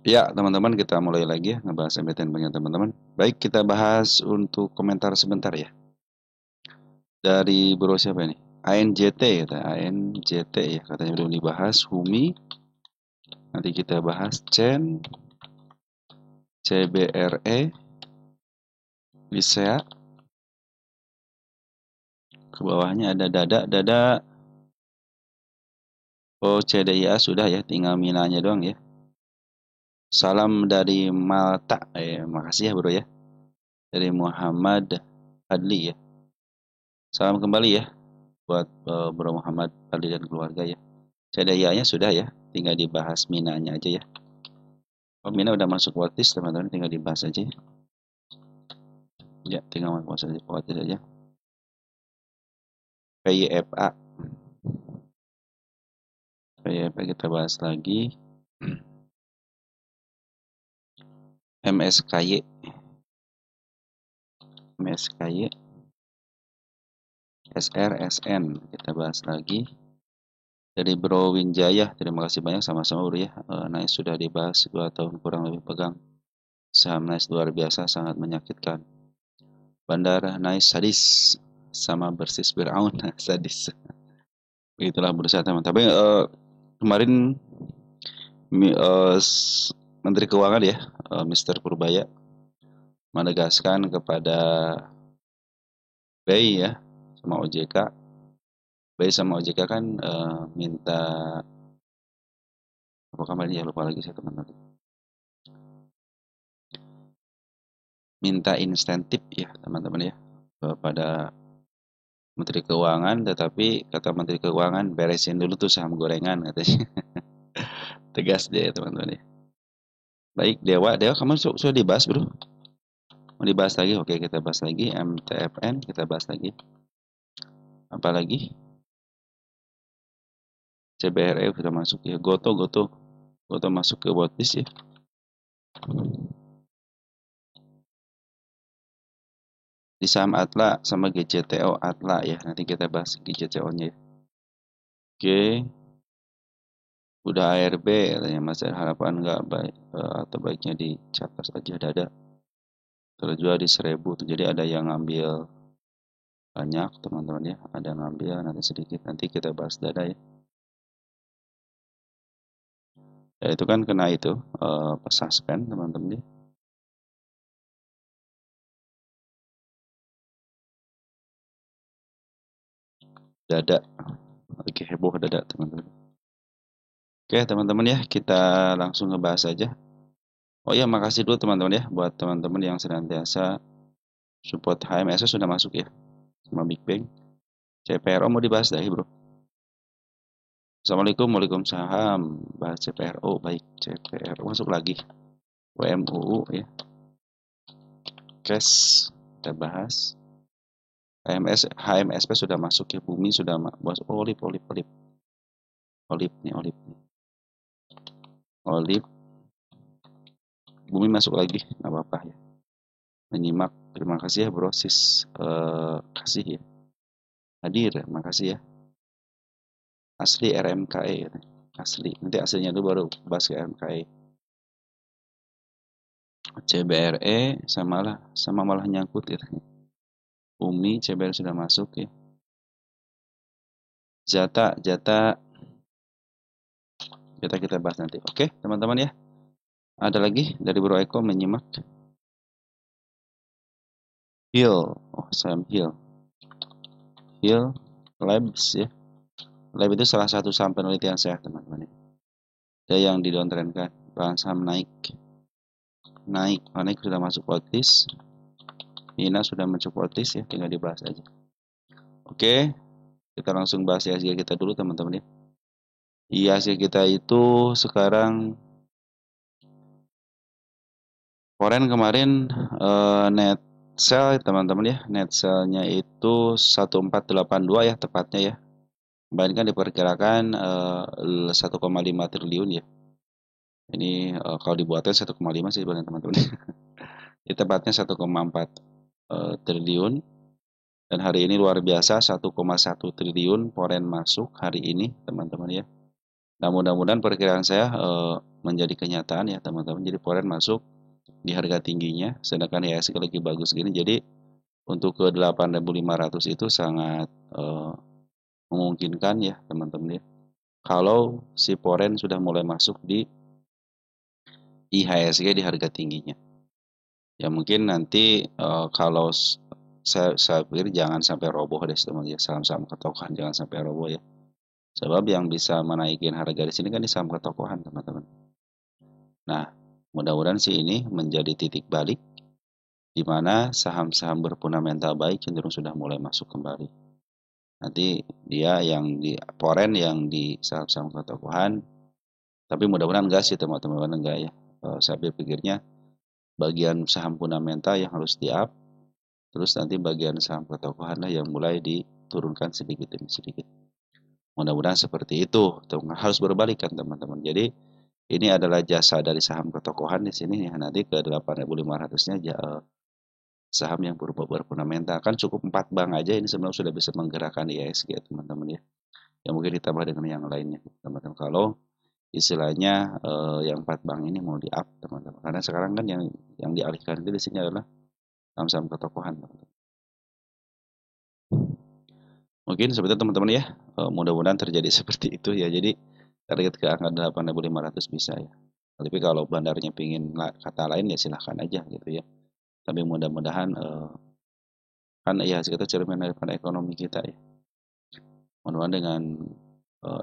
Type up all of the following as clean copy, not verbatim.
Ya, teman-teman, kita mulai lagi ya ngebahas MBTN banyak teman-teman. Baik, kita bahas untuk komentar sebentar ya. Dari bro siapa ini? ANJT ya, ANJT ya, katanya belum dibahas. Humi, nanti kita bahas. Chen, CBRE, Lisea, ke bawahnya ada Dada. Oh, CDIA sudah ya, tinggal minanya doang ya. Salam dari Malta, makasih ya bro ya. Dari Muhammad Fadli ya. Salam kembali ya buat Bro Muhammad Fadli dan keluarga ya. CDIA-nya sudah ya, tinggal dibahas minanya aja ya. Oh, mina udah masuk wattis teman-teman, tinggal dibahas aja ya. Ya, tinggal masuk wattis aja. PYFA, PYFA kita bahas lagi. MSKY, MSKY, SRSN kita bahas lagi. Dari Bro Winjaya, terima kasih banyak sama-sama bro ya. Nice sudah dibahas 2 tahun kurang lebih pegang. Saham Nice luar biasa, sangat menyakitkan. Bandara Nice sadis, sama Bersis Firaun sadis. Begitulah berusaha teman. Tapi kemarin Menteri Keuangan ya, Mr. Purbaya menegaskan kepada BI ya sama OJK. BI sama OJK kan minta apa kemarin ya, lupa lagi saya teman-teman. Minta insentif ya teman-teman ya kepada Menteri Keuangan, tetapi kata Menteri Keuangan beresin dulu tuh saham gorengan katanya. Tegas dia ya teman-teman ya. Baik, Dewa kamu sudah dibahas bro? Mau dibahas lagi? Oke, kita bahas lagi. MTFN kita bahas lagi. Apa lagi? CBRE kita masuk ya. Goto masuk ke watchlist ya. Di saham Atla sama GCTO Atla ya. Nanti kita bahas GCTO-nya ya. Oke. Udah ARB katanya Mas, harapan nggak baik atau baiknya dicatat saja Dada. Terjual di 1000 tuh. Jadi ada yang ngambil banyak teman-teman ya. Ada yang ngambil nanti sedikit. Nanti kita bahas Dada ya. Ya itu kan kena itu suspend teman-teman ya. Dada. Oke, heboh Dada teman-teman. Oke teman-teman ya, kita langsung ngebahas aja. Oh ya, makasih dulu teman-teman ya buat teman-teman yang senantiasa support HMS sudah masuk ya sama Big Bang. CPRO mau dibahas dah bro. Assalamualaikum, waalaikumsalam. Bahas CPRO, baik. CPRO masuk lagi. WMUU ya. Cash kita bahas. HMSP sudah masuk ya. Bumi sudah bahas. Olip. Olip nih. Olip. Bumi masuk lagi, nggak apa-apa ya. Menyimak, terima kasih ya bro. Sis kasih ya. Hadir, makasih ya. Asli RMKE asli, nanti aslinya dulu baru bahas ke RMKE. CBRE sama malah nyangkut ya. Umi CBRE sudah masuk ya. Jata kita bahas nanti. Oke teman-teman ya, ada lagi dari Bro Eko menyimak. Hill Labs ya. Lab itu salah satu saham penelitian saya teman-teman ya. Ada yang didowntrendkan, bahan saham naik sudah masuk watchlist. Mina sudah masuk watchlist ya, tinggal dibahas aja. Oke, kita langsung bahas IHSG kita dulu teman-teman ya. IHSG kita itu sekarang foreign kemarin net sell teman-teman ya. Net sell-nya itu 1482 ya tepatnya ya. Kemarin kan diperkirakan 1,5 triliun ya. Ini kalau dibuatnya 1,5 sih teman-teman. Ini tepatnya 1,4 triliun. Dan hari ini luar biasa 1,1 triliun foreign masuk hari ini teman-teman ya. Nah, mudah-mudahan perkiraan saya menjadi kenyataan ya teman-teman. Jadi Forex masuk di harga tingginya, sedangkan IHSG lagi bagus gini. Jadi untuk ke 8.500 itu sangat memungkinkan ya teman-teman ya. Kalau si Forex sudah mulai masuk di IHSG di harga tingginya. Ya mungkin nanti kalau saya pikir jangan sampai roboh deh teman-teman ya, saham-saham ketokohan jangan sampai roboh ya. Sebab yang bisa menaikin harga di sini kan di saham ketokohan teman-teman. Nah, mudah-mudahan sih ini menjadi titik balik di mana saham-saham berfundamental baik cenderung sudah mulai masuk kembali. Nanti dia yang di foreign yang di saham-saham ketokohan, tapi mudah-mudahan enggak sih teman-teman, enggak ya. Saya pikirnya bagian saham fundamental yang harus di-up, terus nanti bagian saham ketokohan lah yang mulai diturunkan sedikit demi sedikit. Mudah-mudahan seperti itu, harus berbalik kan teman-teman. Jadi ini adalah jasa dari saham ketokohan di sini ya. Nanti ke 8.500-nya saham yang berfundamental kan cukup 4 bank aja ini sebenarnya sudah bisa menggerakkan IHSG ya teman-teman ya. Yang mungkin ditambah dengan yang lainnya teman-teman. Kalau istilahnya yang 4 bank ini mau di-up teman-teman. Karena sekarang kan yang dialihkan itu di sini adalah saham-saham ketokohan teman-teman. Mungkin seperti itu teman-teman ya. Mudah-mudahan terjadi seperti itu ya. Jadi target ke angka 8.500 bisa ya. Tapi kalau bandarnya pingin kata lain ya silahkan aja gitu ya. Tapi mudah-mudahan kan ya kita cermin daripada ekonomi kita ya. Mudah-mudahan dengan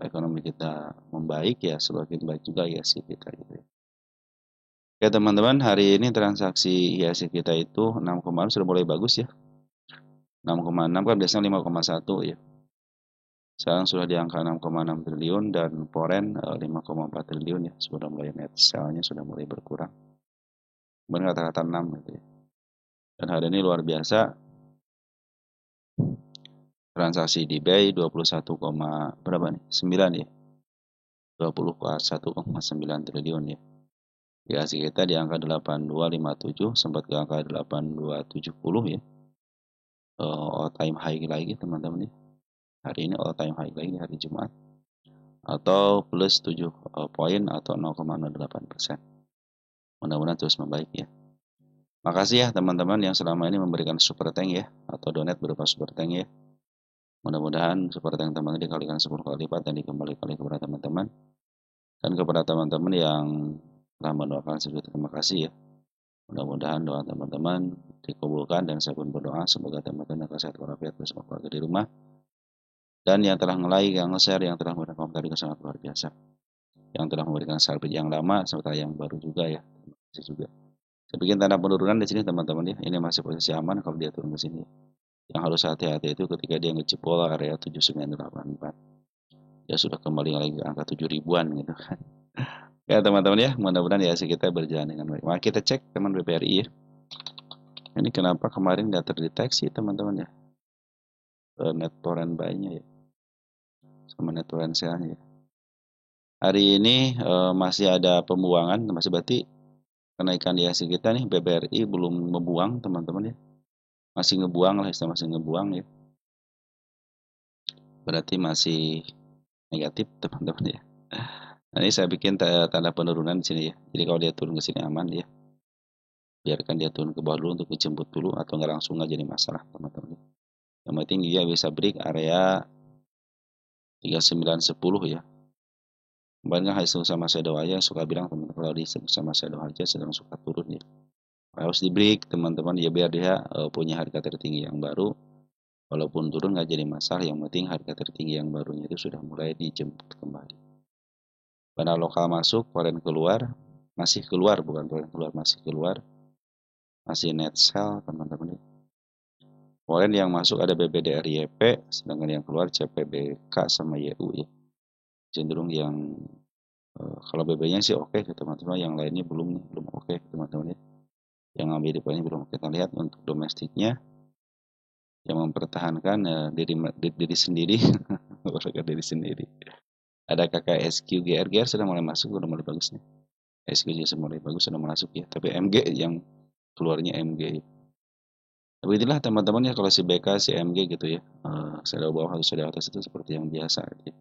ekonomi kita membaik ya semakin baik juga ya sih kita gitu ya. Oke teman-teman, hari ini transaksi IHSG kita itu 6,6 sudah mulai bagus ya. 6,6 kan biasanya 5,1 ya. Sekarang sudah di angka 6,6 triliun dan foreign 5,4 triliun ya. Sudah mulai net sell-nya sudah mulai berkurang. Kemudian kata-kata 6 gitu ya. Dan hari ini luar biasa transaksi di BI 21, berapa nih? 9 ya. 21,9 triliun ya. IHSG kita di angka 8257 sempat ke angka 8270 ya. All time high lagi teman-teman ya. Hari ini all time high lagi hari Jumat. Atau plus 7 poin atau 0,08%. Mudah-mudahan terus membaik ya. Makasih ya teman-teman yang selama ini memberikan super thank ya atau donate berupa super thank ya. Mudah-mudahan super thank teman-teman dikalikan 10 kali lipat dan dikembalikan kepada teman-teman. Dan kepada teman-teman yang telah mendoakan segitu terima kasih ya. Mudah-mudahan doa teman-teman dikabulkan dan saya pun berdoa semoga teman-teman sehat walafiat bersama keluarga di rumah. Dan yang telah nge-like, yang nge-share, yang telah memberikan komentar juga sangat luar biasa. Yang telah memberikan salpit yang lama serta yang baru juga ya. Terima kasih juga. Saya bikin tanda penurunan di sini teman-teman ya. Ini masih posisi aman kalau dia turun ke sini. Yang harus hati-hati itu ketika dia ngejebol area 7984. Dia sudah kembali lagi ke angka 7 ribuan gitu kan. Ya teman-teman ya, mudah-mudahan ya kita berjalan dengan baik. Mari kita cek teman BPRI ya. Ini kenapa kemarin nggak terdeteksi teman-teman ya. Net torrent buy-nya ya. Sama net torrent sale-nya ya. Hari ini masih ada pembuangan, masih berarti kenaikan IHSG kita nih BBRI belum membuang teman-teman ya. Masih ngebuang lah, masih ngebuang ya. Berarti masih negatif teman-teman ya. Nah, ini saya bikin tanda penurunan di sini ya. Jadi kalau dia turun ke sini aman ya. Biarkan dia turun ke bawah dulu untuk dijemput dulu atau nggak langsung nggak jadi masalah teman-teman. Yang penting dia bisa break area 3910 ya. Kemarin kan hasil sama shadow aja suka bilang teman-teman kalau di sama shadow aja sedang suka turun ya. Harus di break teman-teman ya biar dia punya harga tertinggi yang baru. Walaupun turun nggak jadi masalah, yang penting harga tertinggi yang barunya itu sudah mulai dijemput kembali. Dana lokal masuk, foreign keluar, masih keluar, bukan foreign keluar, masih keluar, masih net sell teman-teman. Foreign yang masuk ada BBDR YP, sedangkan yang keluar CPBK sama YU ya. Cenderung yang kalau BB-nya sih oke teman-teman, yang lainnya belum oke teman-teman ya. Yang ambil di poinnya belum kita lihat untuk domestiknya yang mempertahankan diri sendiri, diri sendiri. Ada KKSQ GR sudah mulai masuk, sudah mulai bagus nih. SQ sudah mulai bagus, sudah masuk ya. Tapi MG yang keluarnya MG. Tapi itulah teman-teman ya kalau si BK, si MG gitu ya. Shadow bawah atau shadow atas itu seperti yang biasa. Ya.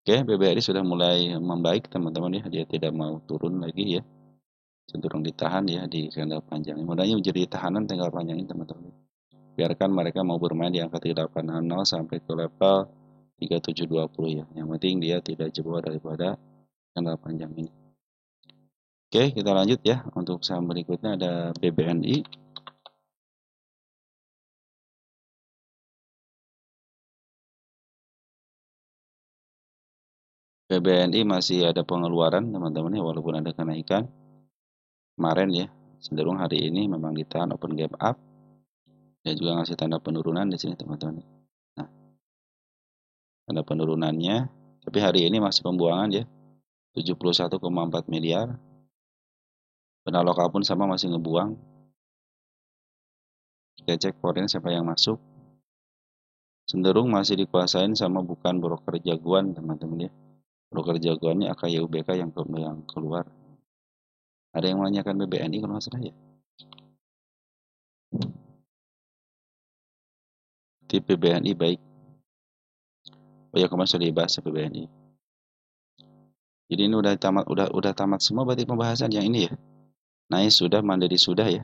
Oke, BBRI sudah mulai membaik teman-teman ya, dia tidak mau turun lagi ya, cenderung ditahan ya di candle panjang. Modalnya menjadi tahanan candle panjang ini teman-teman. Biarkan mereka mau bermain di angka 3860 sampai ke level 3720 ya. Yang penting dia tidak jebol daripada candle panjang ini. Oke, kita lanjut ya. Untuk saham berikutnya ada BBNI. BBNI masih ada pengeluaran teman-teman ya, walaupun ada kenaikan kemarin ya, cenderung hari ini memang ditahan open gap up dan juga ngasih tanda penurunan di sini teman-teman. Nah, tanda penurunannya, tapi hari ini masih pembuangan ya, 71,4 miliar. Dana lokal pun sama masih ngebuang. Kita cek foreign siapa yang masuk. Cenderung masih dikuasain sama bukan broker jagoan teman-teman ya. Broker jagoannya AKYUBK yang keluar. Ada yang menanyakan BBNI kalau nggak salah ya. Tip BBNI baik. Oh ya, kemarin sudah dibahas BBNI. Jadi ini udah tamat semua berarti pembahasan yang ini ya. Nice sudah, Mandiri sudah ya.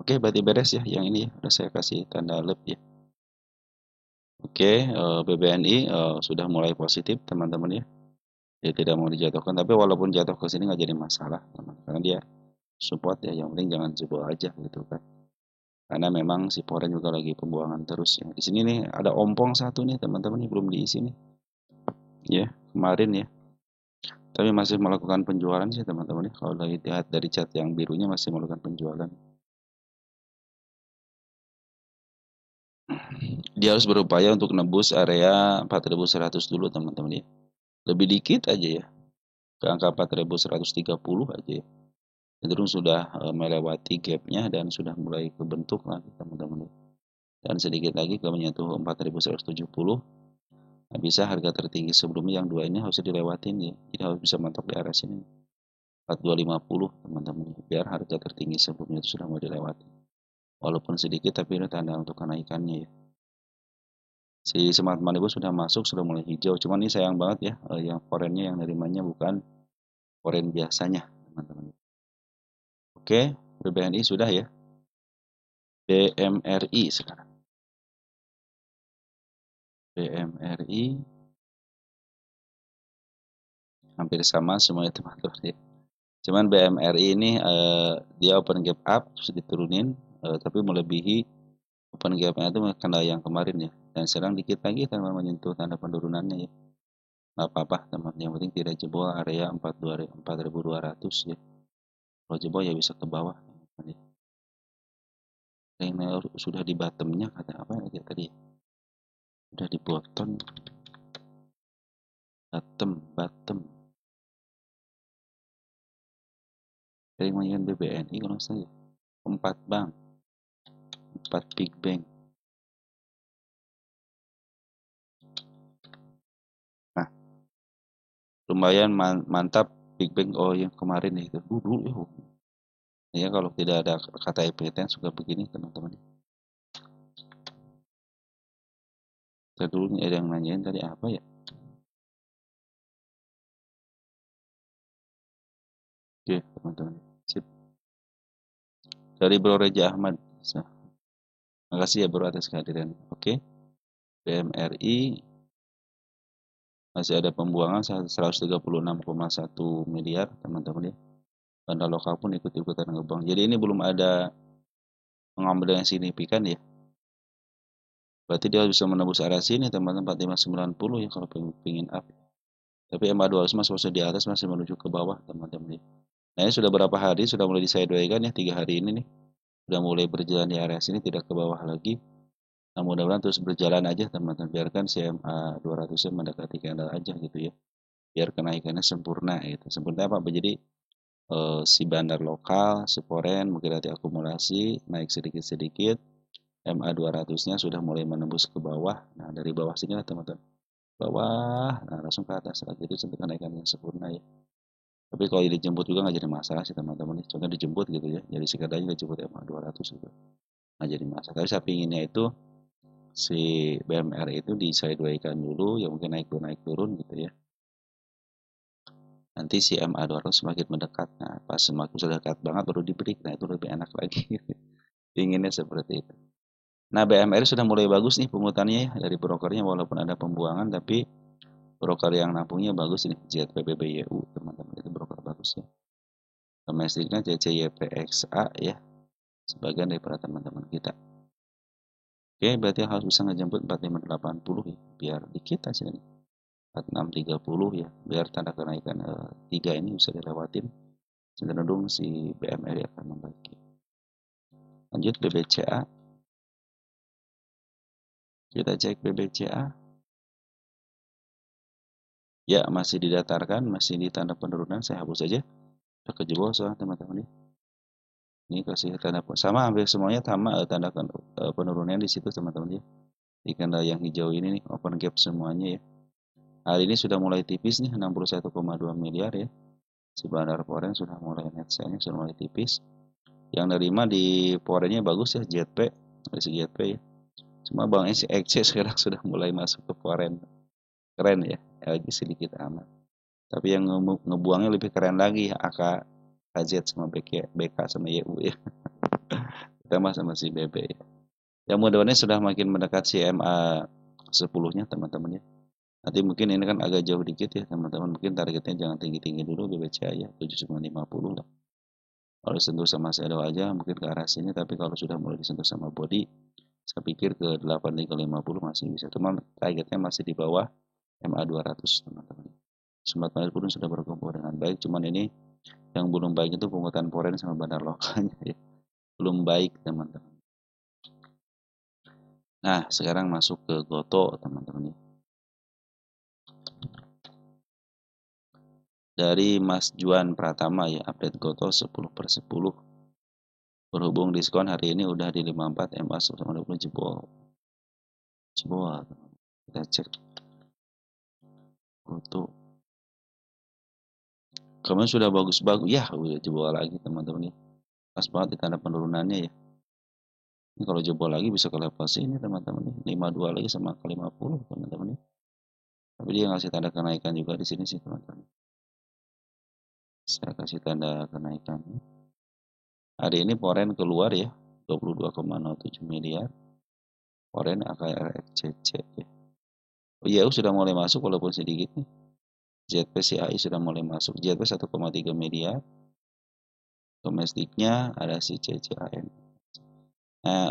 Oke, berarti beres ya yang ini ya. Udah saya kasih tanda lep ya. Oke, BBNI sudah mulai positif teman-teman ya. Dia tidak mau dijatuhkan, tapi walaupun jatuh ke sini nggak jadi masalah teman, karena dia support ya. Yang penting jangan jebol aja gitu kan. Karena memang si Foreign juga lagi pembuangan terus ya. Di sini nih ada ompong satu nih teman-teman nih, belum diisi nih. Ya, kemarin ya. Tapi masih melakukan penjualan sih teman-teman ya. Kalau lihat dari chart yang birunya masih melakukan penjualan. Dia harus berupaya untuk nebus area 4100 dulu teman-teman ya. Lebih dikit aja ya. Ke angka 4130 aja ya. Cenderung sudah melewati gapnya dan sudah mulai kebentuk lagi teman-teman ya. Dan sedikit lagi ke menyentuh 4170. Nah, bisa harga tertinggi sebelumnya yang dua ini harus dilewatin ya. Jadi harus bisa mentok di area sini. 4250 teman-teman. Biar harga tertinggi sebelumnya itu sudah mau dilewati. Walaupun sedikit tapi ini tanda untuk kenaikannya ya. Si Smart Money sudah masuk, sudah mulai hijau. Cuman ini sayang banget ya, yang foreignnya yang nerimanya bukan foreign biasanya teman-teman. Oke, BBNI sudah ya. BMRI sekarang. BMRI hampir sama semuanya teman-teman ya. Cuman BMRI ini dia open gap up terus diturunin, tapi melebihi open gapnya itu karena yang kemarin ya. Dan sekarang dikit lagi teman menyentuh tanda penurunannya ya. Nggak apa-apa teman, yang penting tidak jebol area 4200 ya. Kalau jebol ya bisa ke bawah. Ini sudah di bottomnya kata apa ya tadi? Sudah di bottom, bottom. Dari mengingat BBNI kalau saya 4 bank, 4 big bank. Nah, lumayan mantap big bank. Oh yang kemarin itu dulu ya, kalau tidak ada kata epiten suka begini teman-teman. Kita dulu ada yang nanyain tadi apa ya. Oke teman-teman, sip. Dari Bro Reja Ahmad. Makasih ya bro atas kehadiran. Oke, BMRI masih ada pembuangan 136,1 miliar teman-teman ya. Dana lokal pun ikut-ikutan ngebuang. Jadi ini belum ada pengambil yang signifikan ya. Berarti dia bisa menembus area sini teman-teman 4590 ya kalau pengen up. Tapi MA200 masih di atas, masih menuju ke bawah teman-teman ya. Nah ini sudah berapa hari sudah mulai disideway-kan ya, 3 hari ini nih. Sudah mulai berjalan di area sini, tidak ke bawah lagi. Nah mudah-mudahan terus berjalan aja teman-teman. Biarkan si MA200 mendekati candle aja gitu ya. Biar kenaikannya sempurna gitu. Sempurna apa? Jadi si bandar lokal, si foreign mungkin nanti akumulasi naik sedikit-sedikit. MA200-nya sudah mulai menembus ke bawah. Nah, dari bawah sini lah teman-teman. Bawah, nah langsung ke atas lagi. Itu untuk kenaikan yang sempurna ya. Tapi kalau dijemput juga nggak jadi masalah sih teman-teman. Contohnya dijemput gitu ya. Jadi sekedarnya dijemput MA200 gitu. Nggak jadi masalah. Tapi saya pinginnya itu si BMR itu di sideway-kan dulu, ya mungkin naik turun gitu ya. nanti si MA200 semakin mendekat. Nah, pas semakin sudah dekat banget baru di break. Nah, itu lebih enak lagi. Inginnya seperti itu. Nah, BMR sudah mulai bagus nih pungutannya ya dari brokernya, walaupun ada pembuangan tapi broker yang nampungnya bagus nih, ZPBBYU teman-teman, itu broker bagus ya. Domestiknya CCYPXA ya, sebagian daripada teman-teman kita. Oke, berarti harus bisa ngejemput 4580 ya, biar dikit aja nih. 4630 ya, biar tanda kenaikan 3 ini bisa dilewatin. Cenderung si BMR akan membaik. Lanjut BBCA. Kita cek BBCA. Ya, masih didatarkan, masih di tanda penurunan. Saya hapus aja. Udah kejebol soalnya teman-teman ya. Ini kasih tanda sama, hampir semuanya sama tanda penurunan di situ teman-teman ya. Di candle yang hijau ini nih, open gap semuanya ya. Hari ini sudah mulai tipis nih, 61,2 miliar ya. Si Bandar Foreign sudah mulai net sale-nya sudah mulai tipis. Yang nerima di foreign-nya bagus ya, JP, dari si JP ya. Cuma Bang XC sekarang sudah mulai masuk ke foreign. Keren ya, lagi sedikit amat. Tapi yang ngebuangnya lebih keren lagi, AK, KZ sama BK sama YU ya. Ditambah sama si BB ya. Yang mudah-mudahan sudah makin mendekat si MA 10-nya teman-teman ya. Nanti mungkin ini kan agak jauh dikit ya teman-teman. Mungkin targetnya jangan tinggi-tinggi dulu BBCA ya, 7950 lah. Kalau disentuh sama shadow aja mungkin ke arah sini, tapi kalau sudah mulai disentuh sama body, saya pikir ke 8350 masih bisa. Cuman targetnya masih di bawah MA200 teman-teman. Smart Money pun sudah berkumpul dengan baik, cuman ini yang belum baik itu pungutan foreign sama bandar lokalnya ya. Belum baik teman-teman. Nah, sekarang masuk ke Goto teman-teman ya. Dari Mas Juan Pratama ya, update Goto 10/10. Berhubung diskon hari ini udah di 54, MA 150 jebol. Jebol. Kita cek Goto. Kemarin sudah bagus-bagus ya, udah jebol lagi teman-teman ya. Pas banget di tanda penurunannya ya. Ini kalau jebol lagi bisa ke level sini teman-teman ya. 52 lagi sama ke 50 teman-teman ya. Tapi dia ngasih tanda kenaikan juga di sini sih teman-teman. Saya kasih tanda kenaikan. Hari ini foreign keluar ya, 22,07 miliar. Foreign AKRFCC ya. YU sudah mulai masuk walaupun sedikit nih. ZPCAI sudah mulai masuk. ZP 1,3 miliar. Domestiknya ada si CCAN. Nah,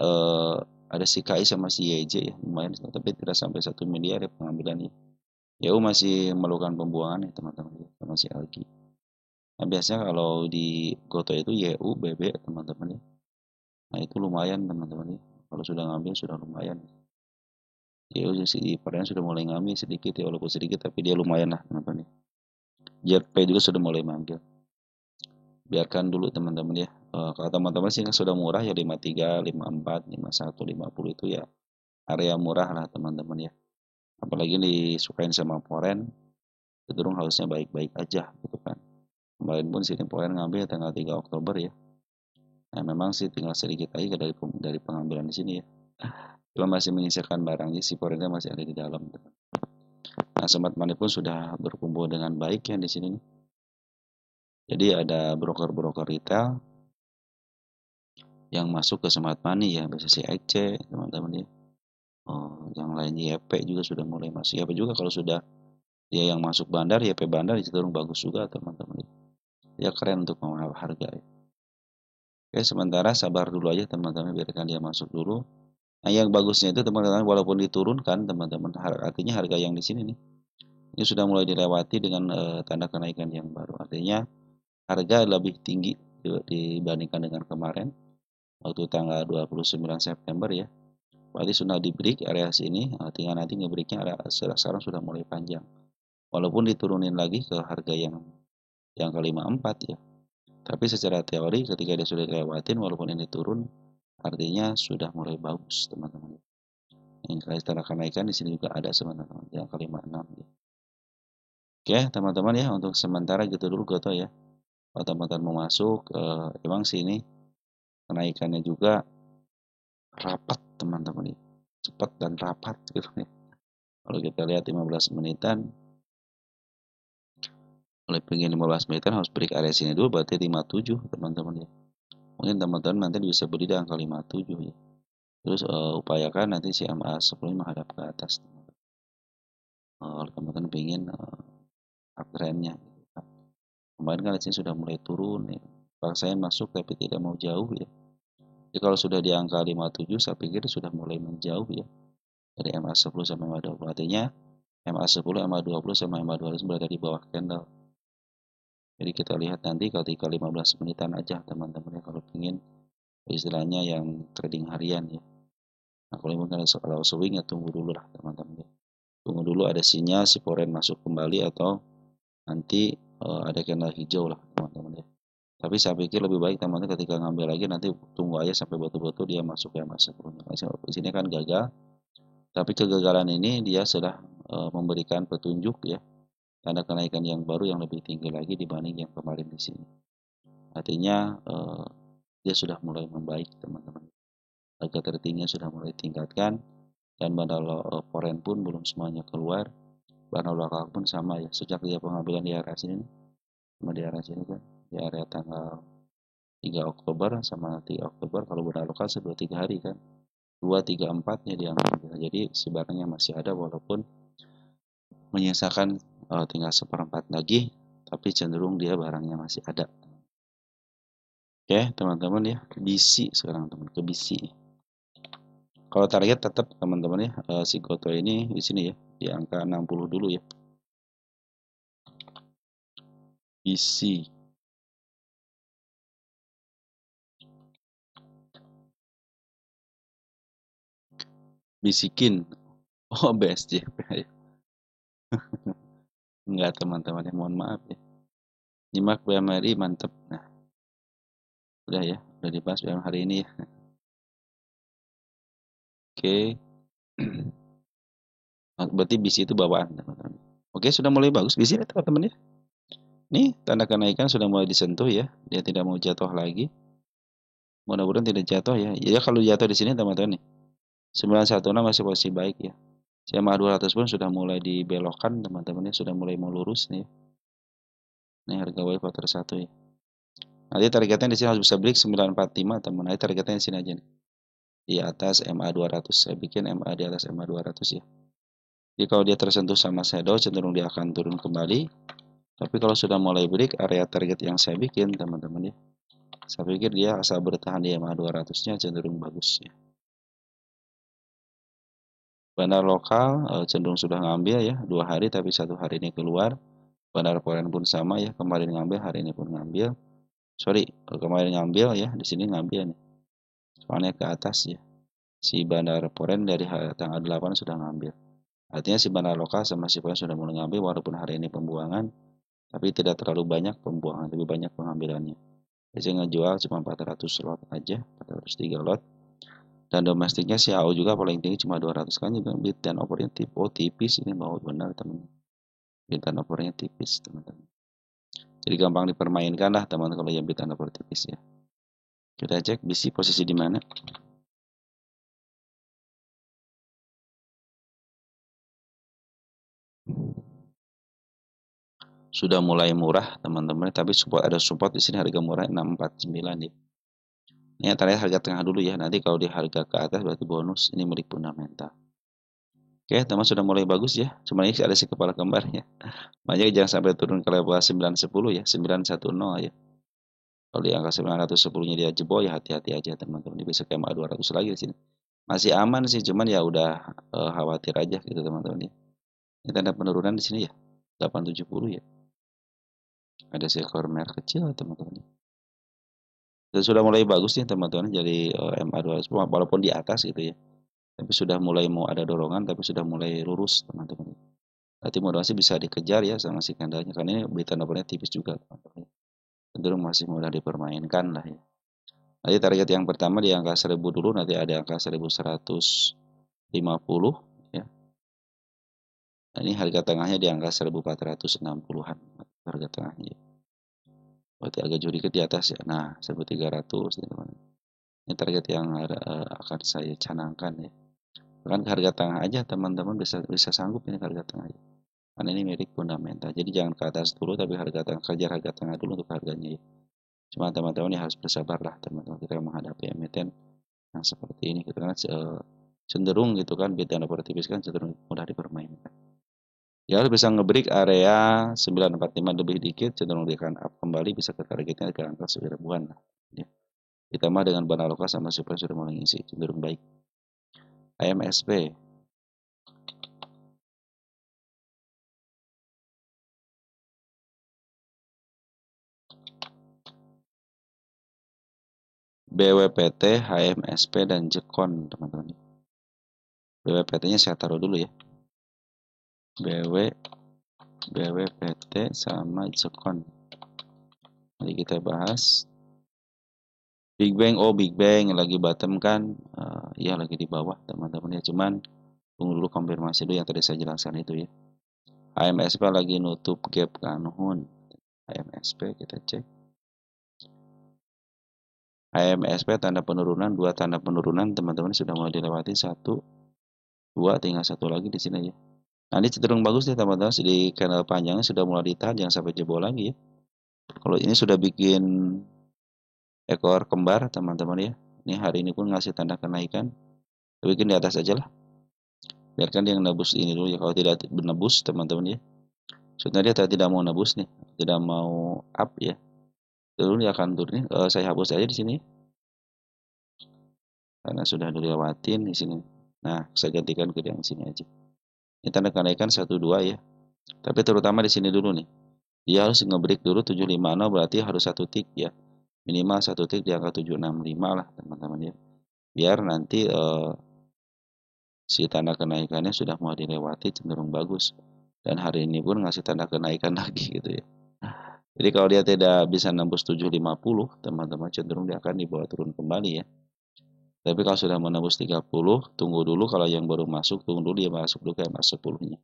ada si KI sama si YJ ya, lumayan tapi tidak sampai 1 miliar ya pengambilan ya. YU masih melakukan pembuangan ya teman-teman ya, sama si Algi. Nah, biasanya kalau di Goto itu YU, BB teman-teman ya. Nah, itu lumayan teman-teman ya. Kalau sudah ngambil sudah lumayan. YU si Perdana sudah mulai ngambil sedikit ya, walaupun sedikit tapi dia lumayan lah teman-teman ya. JP juga sudah mulai manggil. Biarkan dulu teman-teman ya. Kalau teman-teman sih sudah murah ya 53, 54, 51, 50 itu ya area murah lah teman-teman ya. Apalagi disukain sama foreign, cenderung harusnya baik-baik aja gitu kan. Kemarin pun sini foreign ngambil tanggal 3 Oktober ya. Nah, memang sih tinggal sedikit lagi dari pengambilan di sini ya. Cuma masih menyisakan barangnya, si foreignnya masih ada di dalam. Nah, Smart Money pun sudah berkumpul dengan baik ya di sini nih. Jadi ada broker-broker retail yang masuk ke Smart Money ya, bisa si EC teman-teman ya. Oh, yang lainnya YP juga sudah mulai masuk. YP juga kalau sudah dia yang masuk bandar, YP bandar cenderung bagus juga teman-teman ya. Dia keren untuk mengenal harga ya. Oke, sementara sabar dulu aja teman-teman, biarkan dia masuk dulu. Nah, yang bagusnya itu teman-teman walaupun diturunkan teman-teman, artinya harga yang di sini nih ini sudah mulai dilewati dengan tanda kenaikan yang baru. Artinya harga lebih tinggi dibandingkan dengan kemarin waktu tanggal 29 September ya. Berarti sudah di break area sini, tinggal nanti nge-breaknya area sekarang sudah mulai panjang. Walaupun diturunin lagi ke harga yang ke 54 ya. Tapi secara teori ketika dia sudah dilewatin walaupun ini turun, artinya sudah mulai bagus teman-teman. Yang tanda kenaikan di sini juga ada teman-teman yang ke 56 ya. Oke teman-teman ya, untuk sementara gitu dulu Goto ya. Kalau teman-teman mau masuk, emang sini kenaikannya juga rapat teman-teman ya. Cepat dan rapat gitu ya. Kalau kita lihat 15 menitan, Kalau pengen 15 menitan harus break area sini dulu, berarti 57 teman-teman ya. Mungkin teman-teman nanti bisa beli di angka 57 ya. Terus upayakan nanti si MA10 menghadap ke atas. Kalau teman-teman pengen uptrendnya. Gitu. Kemarin kan di sini sudah mulai turun ya. Paksain masuk tapi tidak mau jauh ya. Jadi kalau sudah di angka 57 saya pikir sudah mulai menjauh ya. Dari MA10 sampai MA20. Artinya MA10, MA20 sama MA200 berada di bawah candle. Jadi kita lihat nanti ketika 15 menitan aja teman-teman ya kalau ingin istilahnya yang trading harian ya. Nah kalau swing ya tunggu dulu lah teman-teman ya. Tunggu dulu ada sinyal si foreign masuk kembali atau nanti ada candle hijau lah teman-teman ya. Tapi saya pikir lebih baik teman-teman ketika ngambil lagi nanti tunggu aja sampai betul-betul dia masuk ke MA10. Di sini kan gagal. Tapi kegagalan ini dia sudah memberikan petunjuk ya, tanda kenaikan yang baru yang lebih tinggi lagi dibanding yang kemarin di sini. Artinya dia sudah mulai membaik teman-teman. Harga tertingginya sudah mulai tingkatkan dan bandar foreign pun belum semuanya keluar. Bandar lokal pun sama ya. Sejak dia pengambilan di area sini, sama di area sini kan, di area tanggal 3 Oktober sama 3 Oktober kalau bandar lokal sebelum 3 hari kan. 2, 3, 4 nya diambil. Jadi si barangnya masih ada walaupun menyisakan tinggal seperempat lagi, tapi cenderung dia barangnya masih ada. Oke, teman-teman ya, ke BC sekarang teman, ke BC. Kalau target tetap teman-teman ya, si Goto ini di sini ya, di angka 60 dulu ya. BC. Bisikin. Oh, BSJP ya. Enggak teman-teman ya, mohon maaf ya. Nyimak BMRI mantep. Nah, udah ya, udah dibahas BM hari ini ya. Oke. Berarti BC itu bawaan teman-teman. Oke, sudah mulai bagus BC ya teman-teman ya. Nih, tanda kenaikan sudah mulai disentuh ya. Dia tidak mau jatuh lagi. Mudah-mudahan tidak jatuh ya. Ya kalau jatuh di sini teman-teman nih. 916 masih posisi baik ya. CMA 200 pun sudah mulai dibelokkan teman-teman ya. Sudah mulai mau lurus nih. Ini harga wafer 1 ya. Nanti targetnya di sini harus bisa break 945 teman. Nanti targetnya di sini aja nih. Di atas MA 200. Saya bikin MA di atas MA 200 ya. Jadi kalau dia tersentuh sama shadow cenderung dia akan turun kembali. Tapi kalau sudah mulai break area target yang saya bikin teman-teman ya. Saya pikir dia asal bertahan di MA 200-nya cenderung bagus ya. Bandar lokal cenderung sudah ngambil ya 2 hari tapi 1 hari ini keluar. Bandar foreign pun sama ya, kemarin ngambil, hari ini pun ngambil. Sorry, kemarin ngambil ya, di sini ngambil nih. Soalnya ke atas ya. Si bandar foreign dari tanggal 8 sudah ngambil. Artinya si bandar lokal sama si foreign sudah mulai ngambil walaupun hari ini pembuangan, tapi tidak terlalu banyak pembuangan, lebih banyak pengambilannya. Biasanya ngejual cuma 400 lot aja, 403 lot. Dan domestiknya si AO juga paling tinggi cuma 200 kan juga bid dan overnya tipis ini mau benar teman. Bid dan overnya tipis teman-teman. Jadi gampang dipermainkan lah teman kalau yang bid dan over tipis ya. Kita cek BC posisi di mana. Sudah mulai murah teman-teman, tapi ada support di sini harga murah 649 ya. Ini terakhir harga tengah dulu ya. Nanti kalau di harga ke atas berarti bonus. Ini milik fundamental. Oke, teman sudah mulai bagus ya. Cuma ini ada si kepala kembar ya. Makanya jangan sampai turun ke level 910 ya, 910 ya. Kalau di angka 910-nya dia jebol ya hati-hati aja teman-teman. Dia bisa ke MA 200 lagi di sini. Masih aman sih, cuman ya udah khawatir aja gitu teman-teman ya. Ini tanda penurunan di sini ya. 870 ya. Ada seekor merah kecil teman-teman. Dan sudah mulai bagus nih teman-teman jadi MA 200 walaupun di atas gitu ya. Tapi sudah mulai mau ada dorongan tapi sudah mulai lurus teman-teman. Berarti mudah-mudahan bisa dikejar ya sama si kandangnya karena ini beli tanda tipis juga teman-teman. Cenderung masih mudah dipermainkan lah ya. Nanti target yang pertama di angka 1000 dulu, nanti ada angka 1150 ya. Nah, ini harga tengahnya di angka 1460-an harga tengahnya. Berarti agak jauh dikit di atas ya. Nah, 1300 ya, teman. Ini target yang akan saya canangkan ya. Kan harga tengah aja teman-teman bisa sanggup ini harga tengah ya. Karena ini milik fundamental. Jadi jangan ke atas dulu, tapi kejar harga tengah dulu untuk harganya ya. Cuma teman-teman ya harus bersabar lah teman-teman kita menghadapi emiten yang seperti ini gitu kan, cenderung gitu kan beta opportunities kan cenderung mudah dipermainkan. Ya harus bisa ngebreak area 945 lebih dikit, cenderung dia akan up kembali bisa ke targetnya ke angka 1000-an lah. Ya. Ditambah dengan bana loka sama supply sudah mulai ngisi, cenderung baik. AMSP BWPT, HMSP, dan Jekon teman-teman. BWPT-nya saya taruh dulu ya. BWPT sama Jekon. Mari kita bahas. Big Bang, Big Bang lagi bottom kan? Ya lagi di bawah teman-teman ya. Cuman tunggu dulu konfirmasi dulu yang tadi saya jelaskan itu ya. HMSP lagi nutup gap kanuhun. HMSP kita cek. HMSP tanda penurunan, dua tanda penurunan teman-teman sudah mulai dilewati, satu, dua, tinggal satu lagi di sini ya. Nah ini cenderung bagus nih teman-teman, di kanal panjangnya sudah mulai ditahan, jangan sampai jebol lagi ya. Kalau ini sudah bikin ekor kembar teman-teman ya. Ini hari ini pun ngasih tanda kenaikan. Bikin di atas aja lah. Biarkan dia nebus ini dulu ya. Kalau tidak menebus teman-teman ya. Sebenarnya dia tidak mau nebus nih, tidak mau up ya. Dulu dia akan turun nih. Saya hapus aja di sini. Karena sudah dilewatin di sini. Nah, saya gantikan ke yang sini aja. Ini tanda kenaikan 1 2 ya. Tapi terutama di sini dulu nih. Dia harus ngebreak dulu 750 berarti harus satu tick ya. Minimal satu tick di angka 765 lah teman-teman ya. Biar nanti si tanda kenaikannya sudah mau dilewati cenderung bagus. Dan hari ini pun ngasih tanda kenaikan lagi gitu ya. Jadi kalau dia tidak bisa nembus 750, teman-teman cenderung dia akan dibawa turun kembali ya. Tapi kalau sudah menembus 30, tunggu dulu kalau yang baru masuk, tunggu dulu dia masuk dulu ke MA 10-nya.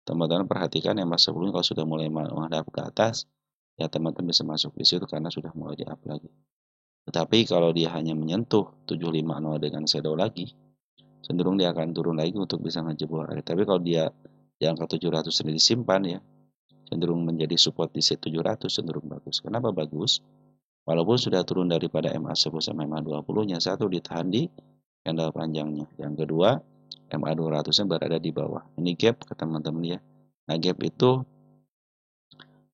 Teman-teman perhatikan MA 10-nya kalau sudah mulai menghadap ke atas, ya teman-teman bisa masuk di situ karena sudah mulai di-up lagi. Tetapi kalau dia hanya menyentuh 750 dengan shadow lagi, cenderung dia akan turun lagi untuk bisa ngejebol area. Tapi kalau dia di angka 700 ini disimpan ya, cenderung menjadi support di set 700 cenderung bagus. Kenapa bagus? Walaupun sudah turun daripada MA10 sampai MA20-nya, satu ditahan di candle panjangnya. Yang kedua, MA200-nya berada di bawah. Ini gap ke teman-teman ya. Nah, gap itu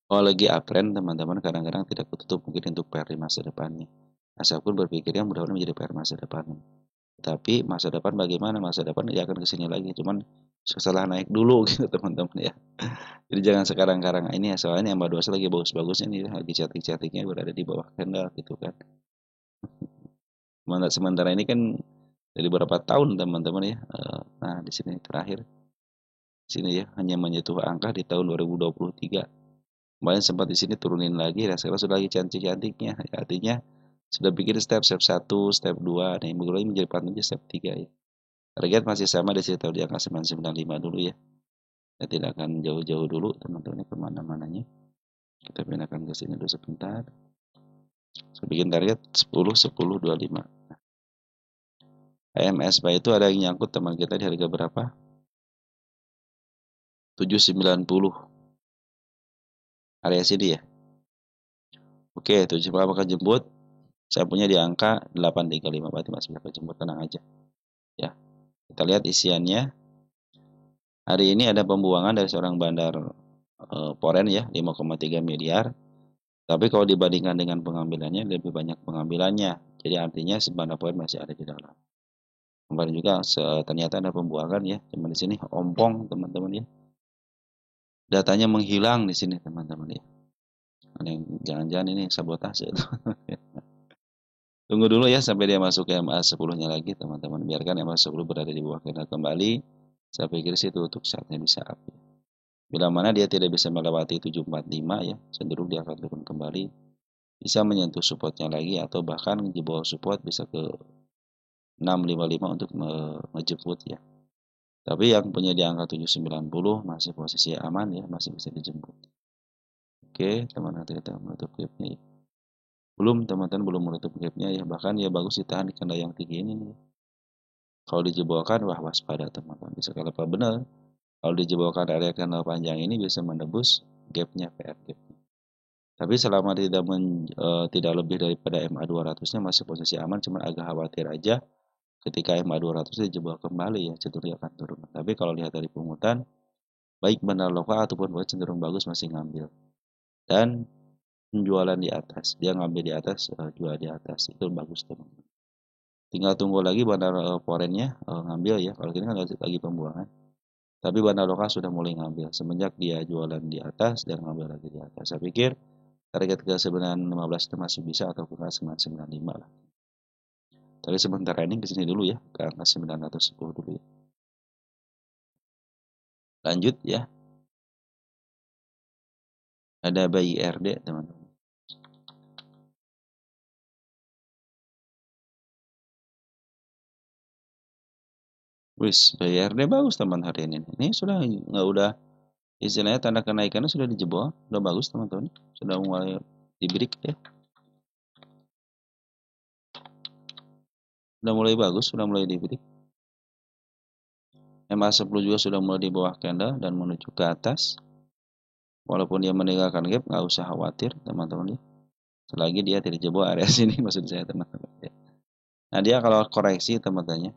kalau lagi uptrend teman-teman kadang-kadang tidak ketutup mungkin untuk PR di masa depannya. Nah, saya pun berpikirnya mudah-mudahan menjadi PR masa depannya. Tapi masa depan bagaimana? Masa depan ya akan kesini lagi. Cuman setelah naik dulu gitu teman-teman ya. Jadi jangan sekarang-karang ini ya, soalnya yang MA200 lagi bagus-bagusnya nih, lagi cantik-cantiknya berada di bawah candle gitu kan. Sementara ini kan dari beberapa tahun teman-teman ya. Nah di sini terakhir sini ya hanya menyentuh angka di tahun 2023. Kemarin sempat di sini turunin lagi, dan sekarang sudah lagi cantik-cantiknya. Artinya sudah bikin step 1, step 2, nah yang mulai menjadi partnernya step 3 ya. Target masih sama di situ di angka 995 dulu ya. Saya tidak akan jauh-jauh dulu teman-teman kemana-mananya. Kita pindahkan ke sini dulu sebentar. Saya bikin target 10, 10, 25. AMS itu ada yang nyangkut teman kita di harga berapa? 790. Area sini ya. Oke, 7 apakah jemput? Saya punya di angka 835, berarti masih bisa jemput, tenang aja. Ya. Kita lihat isiannya. Hari ini ada pembuangan dari seorang bandar foreign ya, 5,3 miliar. Tapi kalau dibandingkan dengan pengambilannya, lebih banyak pengambilannya. Jadi artinya si bandar foreign masih ada di dalam. Kemarin juga ternyata ada pembuangan ya, cuma di sini ompong teman-teman ya. Datanya menghilang di sini teman-teman ya. Jangan-jangan ini sabotase. Tunggu dulu ya sampai dia masuk ke MA 10-nya lagi teman-teman. Biarkan MA 10 berada di bawah candle kembali. Saya pikir sih itu untuk saatnya bisa up. Bila mana dia tidak bisa melewati 745 ya, cenderung dia akan turun kembali. Bisa menyentuh supportnya lagi atau bahkan di bawah support bisa ke 655 untuk menjemput ya. Tapi yang punya di angka 790 masih posisi aman ya, masih bisa dijemput. Oke, teman-teman kita menutup gapnya ya. Belum teman-teman belum menutup gapnya ya, bahkan ya bagus ditahan di candle yang tinggi ini nih. Kalau dijebolkan wah waspada teman-teman, bisa kalau benar Kalau dijebolkan area candle panjang ini bisa menebus gapnya, PR gap. Tapi selama tidak lebih daripada MA200-nya masih posisi aman, cuma agak khawatir aja ketika MA200 dijebol kembali ya, cenderung akan turun. Tapi kalau lihat dari pungutan, baik bandar lokal ataupun buat cenderung bagus masih ngambil. Dan penjualan di atas, dia ngambil di atas, jual di atas, itu bagus teman-teman. Tinggal tunggu lagi bandar forennya ngambil ya, kalau ini kan lagi pembuangan. Tapi bandar lokal sudah mulai ngambil semenjak dia jualan di atas dan ngambil lagi di atas. Saya pikir target ke 915 itu masih bisa ataupun ke 995 lah. Tapi sebentar ini ke sini dulu ya, ke angka 910 dulu ya. Lanjut ya. Ada BIRD teman-teman. Wis, BIRD bagus teman hari ini. Ini sudah nggak udah istilahnya tanda kenaikannya sudah dijebol, udah bagus teman-teman. Sudah mulai di break ya. Sudah mulai bagus, sudah mulai di break. MA10 juga sudah mulai di bawah candle dan menuju ke atas. Walaupun dia meninggalkan gap, nggak usah khawatir teman-teman ya. Selagi dia tidak jebol area sini, maksud saya teman-teman ya. Nah dia kalau koreksi teman-teman ya.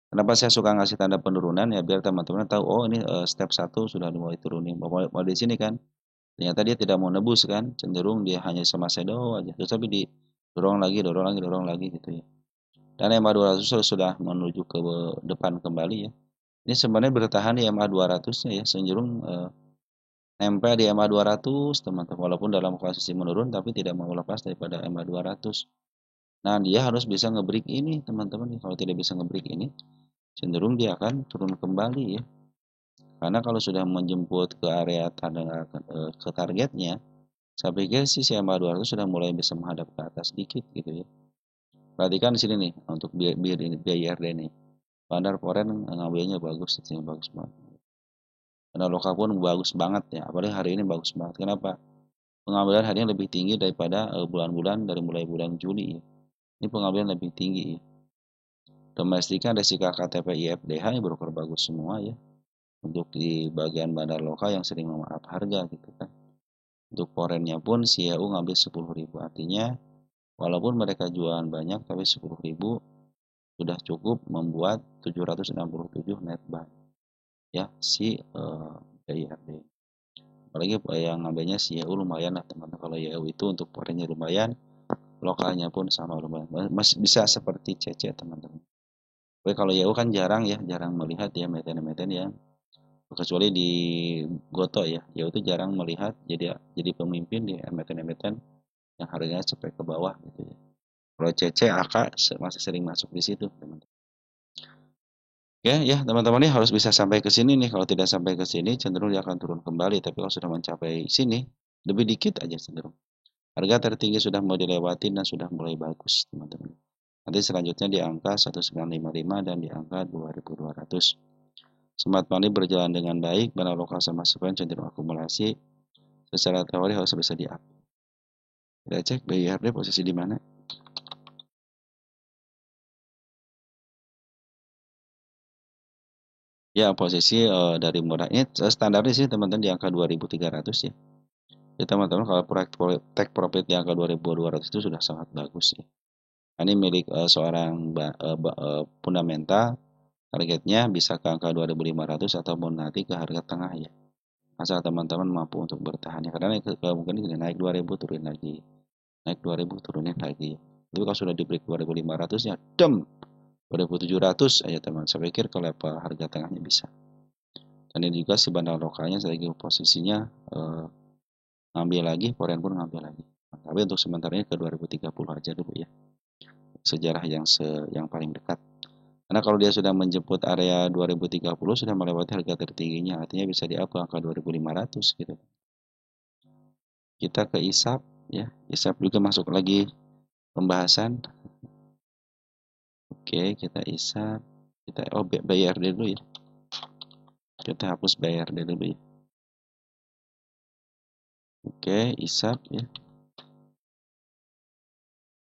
Kenapa saya suka ngasih tanda penurunan ya biar teman-teman tahu oh ini step 1 sudah mulai turunin. Mau di sini kan. Ternyata dia tidak mau nebus kan, cenderung dia hanya sama shadow aja. Terus tapi didorong lagi, dorong lagi gitu ya. Dan MA200 sudah menuju ke depan kembali ya. Ini sebenarnya bertahan di MA200-nya ya, cenderung nempel di MA200 teman-teman. Walaupun dalam posisi menurun tapi tidak mau lepas daripada MA200. Nah, dia harus bisa ngebreak ini teman-teman. Kalau tidak bisa ngebreak ini, cenderung dia akan turun kembali ya. Karena kalau sudah menjemput ke area ke targetnya, saya pikir sih si MA200 sudah mulai bisa menghadap ke atas sedikit gitu ya. Perhatikan di sini nih untuk BIRD nih. Bandar foreign ngambilnya bagus, itu bagus banget. Bandar lokal pun bagus banget ya, apalagi hari ini bagus banget. Kenapa? Pengambilan hari ini lebih tinggi daripada bulan-bulan dari mulai bulan Juli ya. Ini pengambilan lebih tinggi ya. Domestiknya ada SIKA KTP IFDH yang broker bagus semua ya. Untuk di bagian bandar lokal yang sering memaaf harga gitu kan. Untuk foreignnya pun CIU ngambil 10.000, artinya walaupun mereka jualan banyak tapi 10.000 sudah cukup membuat 767 net buy ya si BIRD. Apalagi yang ngambilnya CIU lumayan lah teman-teman. Kalau YU itu untuk foreignnya lumayan, lokalnya pun sama lumayan. Masih bisa seperti CC teman-teman. Tapi kalau YU kan jarang ya, jarang melihat ya emiten-emiten yang kecuali di Goto ya, yaitu jarang melihat jadi pemimpin di emiten-emiten yang harganya cepet ke bawah gitu ya. Kalau CC AK masih sering masuk di situ teman-teman. Oke ya teman-teman ini harus bisa sampai ke sini nih. Kalau tidak sampai ke sini cenderung dia akan turun kembali. Tapi kalau sudah mencapai sini lebih dikit aja cenderung. Harga tertinggi sudah mulai dilewati dan sudah mulai bagus teman-teman. Nanti selanjutnya di angka 1955 dan di angka 2200. Smart money berjalan dengan baik, bandar lokal sama sepen cenderung akumulasi. Secara teori harus bisa di-up. Kita cek BIRD posisi di mana. Ya, posisi dari murah ini standarnya sih teman-teman di angka 2300 ya. Ya teman-teman kalau take profit di angka 2200 itu sudah sangat bagus ya. Ini milik seorang fundamental, targetnya bisa ke angka 2500 ataupun nanti ke harga tengah ya. Asal teman-teman mampu untuk bertahan ya. Karena mungkin naik 2000 turun lagi. Naik 2000 turunin lagi. Tapi kalau sudah di break 2500 ya dem 2700 aja teman. Saya pikir ke level harga tengahnya bisa. Dan ini juga si bandar lokalnya lagi posisinya ngambil lagi, foreign pun ngambil lagi. Tapi untuk sementara ini ke 2030 aja dulu ya. Sejarah yang paling dekat. Karena kalau dia sudah menjemput area 2030 sudah melewati harga tertingginya, artinya bisa di-up ke angka 2500 gitu. Kita ke ISAP ya. ISAP juga masuk lagi pembahasan. Oke, kita ISAP. Kita bayar dulu ya. Kita hapus bayar dulu ya. Oke, ISAP ya.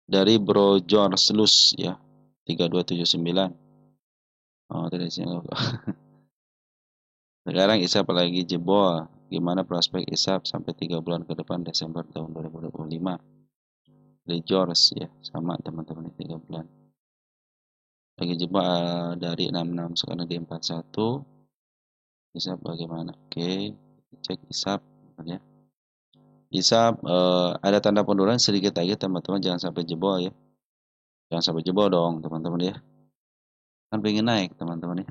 Dari Bro Slus ya. 3279. Oh, dari sini. Sekarang ISAP lagi jebol. Gimana prospek ISAP sampai 3 bulan ke depan Desember tahun 2025? Dari George ya, sama teman-teman 3 bulan. Lagi jebol dari 66 sekarang di 41. ISAP bagaimana? Oke, cek ISAP ya. ISAP ada tanda penurunan sedikit lagi teman-teman, jangan sampai jebol ya. Jangan sampai jebol dong teman-teman ya. Kan pengen naik teman-teman ya.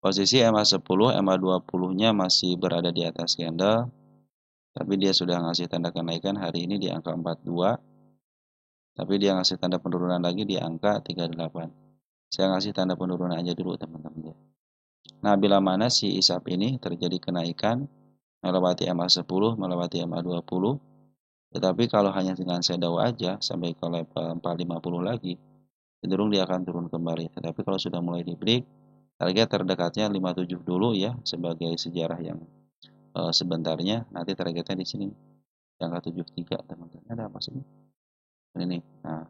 Posisi MA10, MA20-nya masih berada di atas candle, tapi dia sudah ngasih tanda kenaikan hari ini di angka 42, tapi dia ngasih tanda penurunan lagi di angka 38. Saya ngasih tanda penurunan aja dulu teman-teman ya. Nah, bila mana si ISAP ini terjadi kenaikan melewati MA10, melewati MA20, tetapi kalau hanya dengan shadow aja sampai ke level 450 lagi, cenderung dia akan turun kembali. Tetapi kalau sudah mulai di break, target terdekatnya 57 dulu ya sebagai sejarah yang sebentarnya. Nanti targetnya di sini angka 73 teman-teman. Ada apa sih? Ini nih. Nah,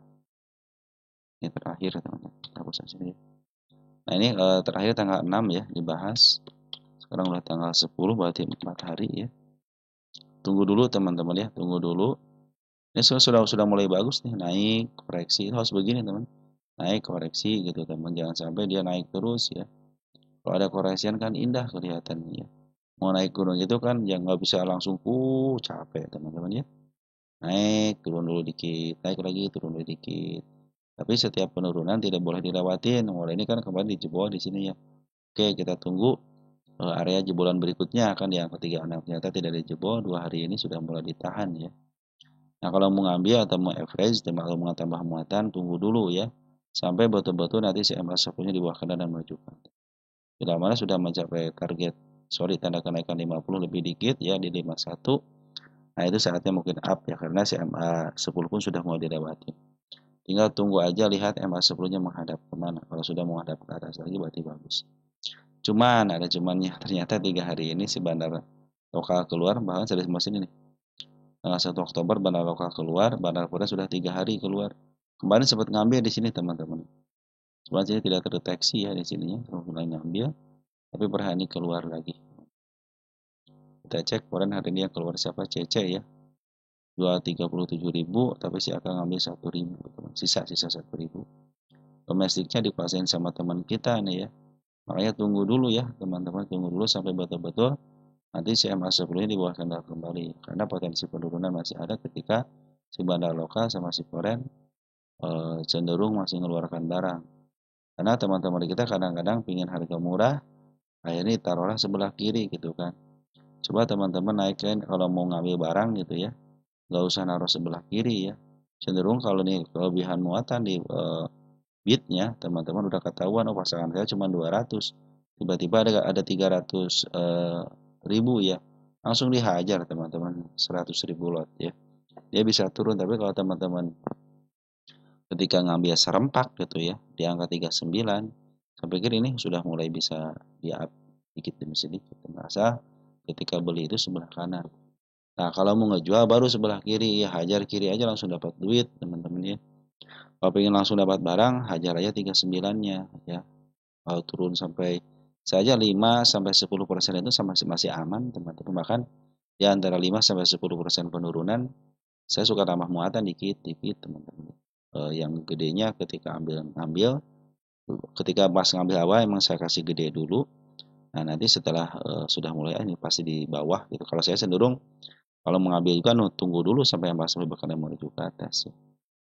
ini terakhir teman-teman. Kita hapus sini. Nah, ini terakhir tanggal 6 ya dibahas. Sekarang udah tanggal 10 berarti 4 hari ya. Tunggu dulu teman-teman ya, tunggu dulu. Ini sudah mulai bagus nih, naik koreksi. Itu harus begini teman. Naik koreksi gitu teman. Jangan sampai dia naik terus ya. Kalau ada koreksian kan indah kelihatannya ya. Mau naik gunung itu kan yang nggak bisa langsung capek teman-teman ya. Naik turun dulu dikit, naik lagi turun dulu dikit. Tapi setiap penurunan tidak boleh dilewatin. Mulai ini kan kemarin dijebol di sini ya. Oke, kita tunggu area jebolan berikutnya akan di angka 36. Ternyata tidak dijebol, 2 hari ini sudah mulai ditahan ya. Nah, kalau mau ngambil atau mau average dan kalau mau tambah muatan, tunggu dulu ya. Sampai betul-betul nanti si MA10-nya di bawah kanan dan menunjukkan. Bila mana sudah mencapai target, tanda kenaikan 50 lebih dikit ya di 51. Nah, itu saatnya mungkin up ya karena si MA10 pun sudah mau dilewati. Tinggal tunggu aja lihat MA10-nya menghadap kemana. Kalau sudah menghadap ke atas lagi berarti bagus. Cuman ada cumannya, ternyata 3 hari ini si bandar lokal keluar, bahkan dari sini nih. Tanggal 1 Oktober bandar lokal keluar, bandar pura sudah 3 hari keluar. Kemarin sempat ngambil di sini teman-teman. Sebenarnya sini tidak terdeteksi ya di sininya, mulai ngambil, tapi per hari ini keluar lagi. Kita cek kemarin hari ini yang keluar siapa, CC ya. Jual 37.000, tapi si akan ngambil 1.000, sisa 1.000. Domestiknya dikuasain sama teman kita nih ya. Makanya tunggu dulu ya teman-teman, tunggu dulu sampai betul-betul nanti si MA10 ini di bawah kendali kembali. Karena potensi penurunan masih ada ketika si bandar lokal sama si foreign cenderung masih mengeluarkan barang. Karena teman-teman kita kadang-kadang pingin harga murah, akhirnya taruhlah sebelah kiri gitu kan. Coba teman-teman naikkan kalau mau ngambil barang gitu ya, nggak usah naruh sebelah kiri ya. Cenderung kalau nih kelebihan muatan di bitnya, teman-teman udah ketahuan, oh pasangan saya cuma 200, tiba-tiba ada 300 ribu ya, langsung dihajar teman-teman, 100.000 lot ya. Dia bisa turun, tapi kalau teman-teman ketika ngambil serempak gitu ya di angka 39, saya pikir ini sudah mulai bisa di up dikit demi sedikit. Merasa ketika beli itu sebelah kanan. Nah, kalau mau ngejual baru sebelah kiri ya, hajar kiri aja langsung dapat duit teman-teman ya. Kalau pengen langsung dapat barang, hajar aja 39-nya ya. Kalau turun sampai saja 5 sampai 10% itu masih aman teman-teman. Bahkan di antara 5 sampai 10% penurunan, saya suka tambah muatan dikit-dikit teman-teman. Yang gedenya ketika ambil ketika pas ngambil awal emang saya kasih gede dulu. Nah, nanti setelah sudah mulai ini pasti di bawah gitu. Kalau saya cenderung kalau mengambil juga tunggu dulu sampai yang pas bahkan menuju ke atas ya.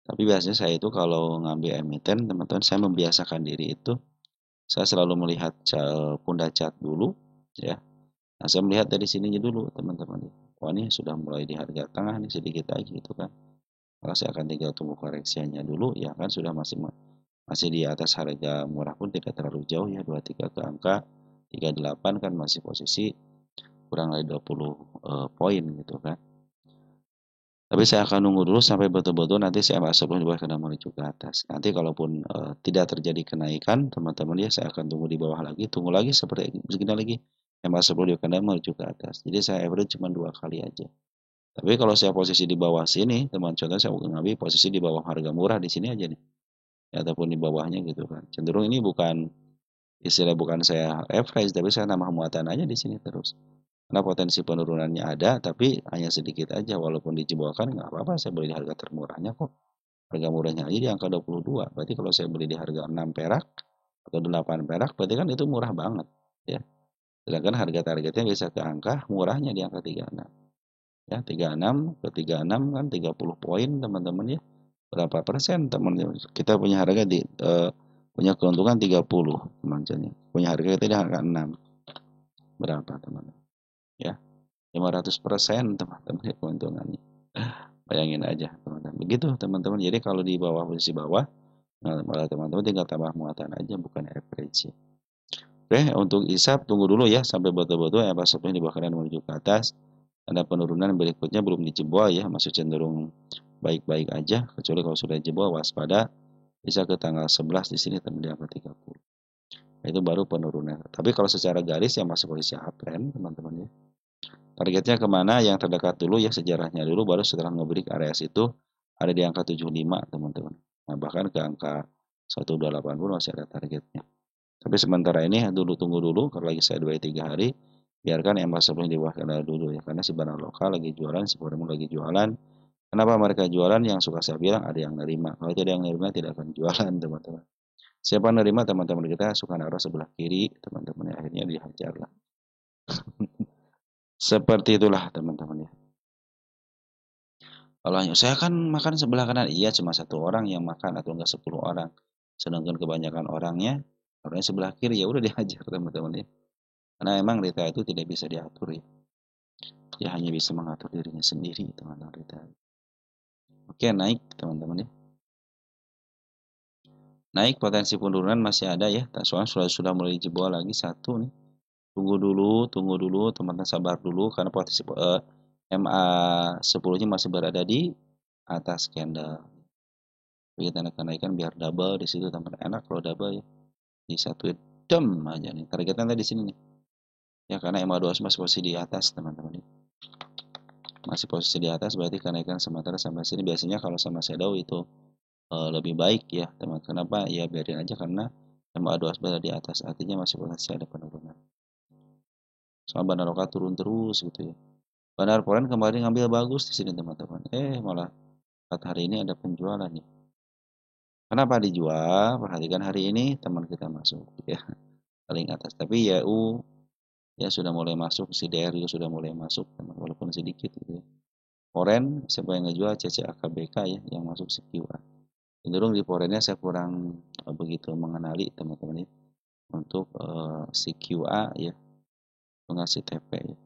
Tapi biasanya saya itu kalau ngambil emiten teman-teman, saya membiasakan diri itu saya selalu melihat pundak cat dulu ya. Nah, saya melihat dari sininya dulu teman-teman. Wah, ini sudah mulai di harga tengah nih sedikit lagi gitu kan. Kalau saya akan tinggal tunggu koreksinya dulu ya kan, sudah masih di atas harga murah pun tidak terlalu jauh ya, 23 ke angka 38 kan masih posisi kurang dari 20 poin gitu kan. Tapi saya akan nunggu dulu sampai betul-betul nanti si MA10 juga akan menuju ke atas. Nanti kalaupun tidak terjadi kenaikan, teman-teman ya saya akan tunggu di bawah lagi, tunggu lagi seperti begini lagi. MA10 juga akan menuju ke atas. Jadi saya average cuma 2 kali aja. Tapi kalau saya posisi di bawah sini, teman contoh saya ngambil posisi di bawah harga murah di sini aja nih. Ya, ataupun di bawahnya gitu kan. Cenderung ini bukan istilah bukan saya average, tapi saya nambah muatan aja di sini terus. Karena potensi penurunannya ada, tapi hanya sedikit aja. Walaupun dijebolkan nggak apa-apa, saya beli di harga termurahnya kok. Harga murahnya aja di angka 22. Berarti kalau saya beli di harga 6 perak atau 8 perak, berarti kan itu murah banget. Ya. Sedangkan harga targetnya bisa ke angka murahnya di angka 36. Ya, 36 ke 36 kan 30 poin teman-teman ya. Berapa persen teman-teman? Kita punya harga punya keuntungan 30 teman-teman. Punya harga kita di angka 6. Berapa teman-teman? Ya, 500% teman-teman ya keuntungannya. Bayangin aja teman-teman. Begitu teman-teman. Jadi kalau di bawah posisi bawah, malah teman-teman tinggal tambah muatan aja bukan average. Oke, untuk isap tunggu dulu ya sampai betul-betul pasoknya di bawah kanan menuju ke atas. Ada penurunan berikutnya belum dijebol ya, masih cenderung baik-baik aja. Kecuali kalau sudah jebol waspada bisa ke tanggal 11 di sini di angka 30. Itu baru penurunan. Tapi kalau secara garis yang masih posisi uptrend teman-teman ya. Targetnya kemana? Yang terdekat dulu ya sejarahnya dulu, baru setelah ngebreak area situ ada di angka 75 teman-teman. Nah bahkan ke angka 1280 masih ada targetnya. Tapi sementara ini dulu tunggu dulu, kalau lagi saya 2-3 hari, biarkan emas sebelum di bawah kendala dulu ya. Karena si barang lokal lagi jualan, si foreign lagi jualan. Kenapa mereka jualan? Yang suka saya bilang ada yang nerima. Kalau tidak yang nerima tidak akan jualan teman-teman. Siapa nerima teman-teman kita suka naruh sebelah kiri, teman-teman ya, akhirnya dihajar lah. Seperti itulah teman-teman ya. Kalau hanya saya kan makan sebelah kanan, iya cuma satu orang yang makan atau enggak 10 orang. Sedangkan kebanyakan orangnya sebelah kiri ya udah dihajar teman-teman ya. Karena emang Rita itu tidak bisa diatur ya. Dia hanya bisa mengatur dirinya sendiri teman-teman Rita. Oke naik teman-teman ya. Naik potensi penurunan masih ada ya. Soalnya sudah mulai jebol lagi satu nih. Tunggu dulu teman-teman sabar dulu karena potensi MA10-nya masih berada di atas candle. Jadi tanda kenaikan biar double di situ teman enak kalau double ya. Di satu dem aja nih. Targetnya tadi di sini nih. Ya karena MA2 masih posisi di atas teman-teman. Masih posisi di atas berarti kenaikan sementara sampai sini. Biasanya kalau sama shadow itu lebih baik ya teman. Kenapa? Ya biarin aja karena MA2 berada di atas. Artinya masih potensi ada penurunan. Soalnya Bandar Loka turun terus gitu ya. Bandar Poren kemarin ngambil bagus di sini teman-teman. Malah hari ini ada penjualan ya. Kenapa dijual? Perhatikan hari ini teman kita masuk ya paling atas. Tapi YU ya sudah mulai masuk, si DRU sudah mulai masuk teman walaupun sedikit gitu ya. Poren siapa yang ngejual CCAKBK ya yang masuk CQA. Cenderung di Porennya saya kurang begitu mengenali teman-teman ya untuk CQA ya mengasih TP ya.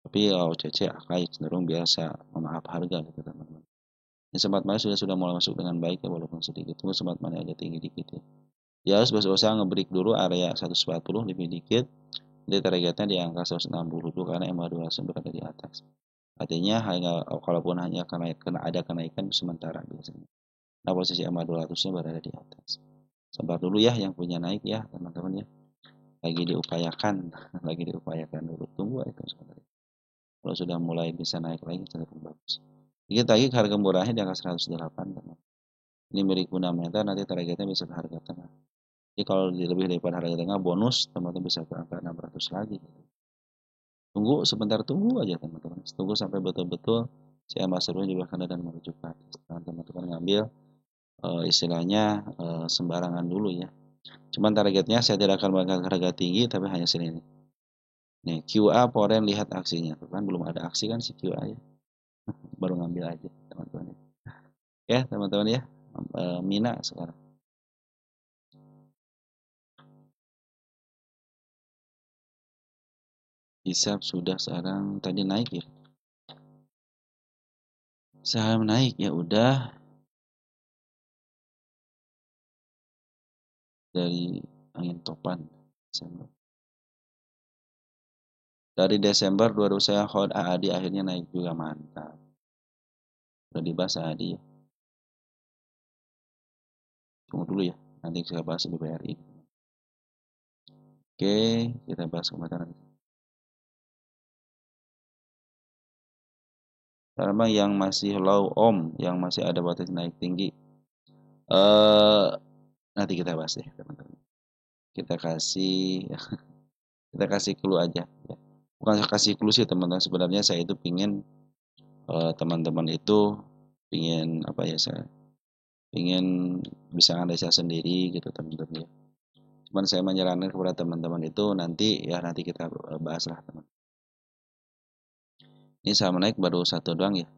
Tapi CCAK cenderung biasa memaaf harga gitu teman-teman. Ini sempat mana sudah mulai masuk dengan baik ya walaupun sedikit. Tunggu sempat mana agak tinggi dikit ya. Ya harus berusaha nge-break dulu area 140 lebih dikit. Jadi targetnya di angka 160 dulu karena MA2 berada di atas. Artinya kalaupun hanya ada kenaikan sementara biasanya. Nah posisi MA200-nya berada di atas. Sabar dulu ya yang punya naik ya teman-teman ya. Lagi diupayakan, lagi diupayakan dulu. Tunggu itu sebentar. Kalau sudah mulai bisa naik lagi cenderung bagus. Dikit lagi harga murahnya di angka 108 teman. Ini milik fundamental nanti targetnya bisa ke harga tengah. Jadi kalau lebih daripada harga tengah bonus teman-teman bisa ke angka 600 lagi. Tunggu sebentar, tunggu aja teman-teman. Tunggu sampai betul-betul saya masuknya di belakang dan menuju ke atas. Teman-teman ngambil istilahnya sembarangan dulu ya. Cuman targetnya saya tidak akan mengangkat harga tinggi tapi hanya sini nih. Nih QA Poren lihat aksinya. Tuh kan belum ada aksi kan si QA ya. Baru ngambil aja teman-teman. Ya teman-teman ya. Mina sekarang. Hisap sudah sekarang tadi naik ya. Saham naik ya udah dari angin topan. Dari Desember 2000 saya hold AAD akhirnya naik juga mantap. Udah dibahas AAD ya. Tunggu dulu ya. Nanti saya bahas di BRI. Oke, kita bahas kemarin. Karena yang masih low yang masih ada batas naik tinggi. Nanti kita bahas deh teman-teman. kita kasih kita kasih clue aja ya. Bukan kasih clue sih teman-teman, sebenarnya saya itu pingin teman-teman itu pingin apa ya, saya pingin bisa analisa sendiri gitu teman-teman ya. Cuman saya menyarankan kepada teman-teman itu nanti kita bahas lah teman. Ini sama naik baru satu doang ya.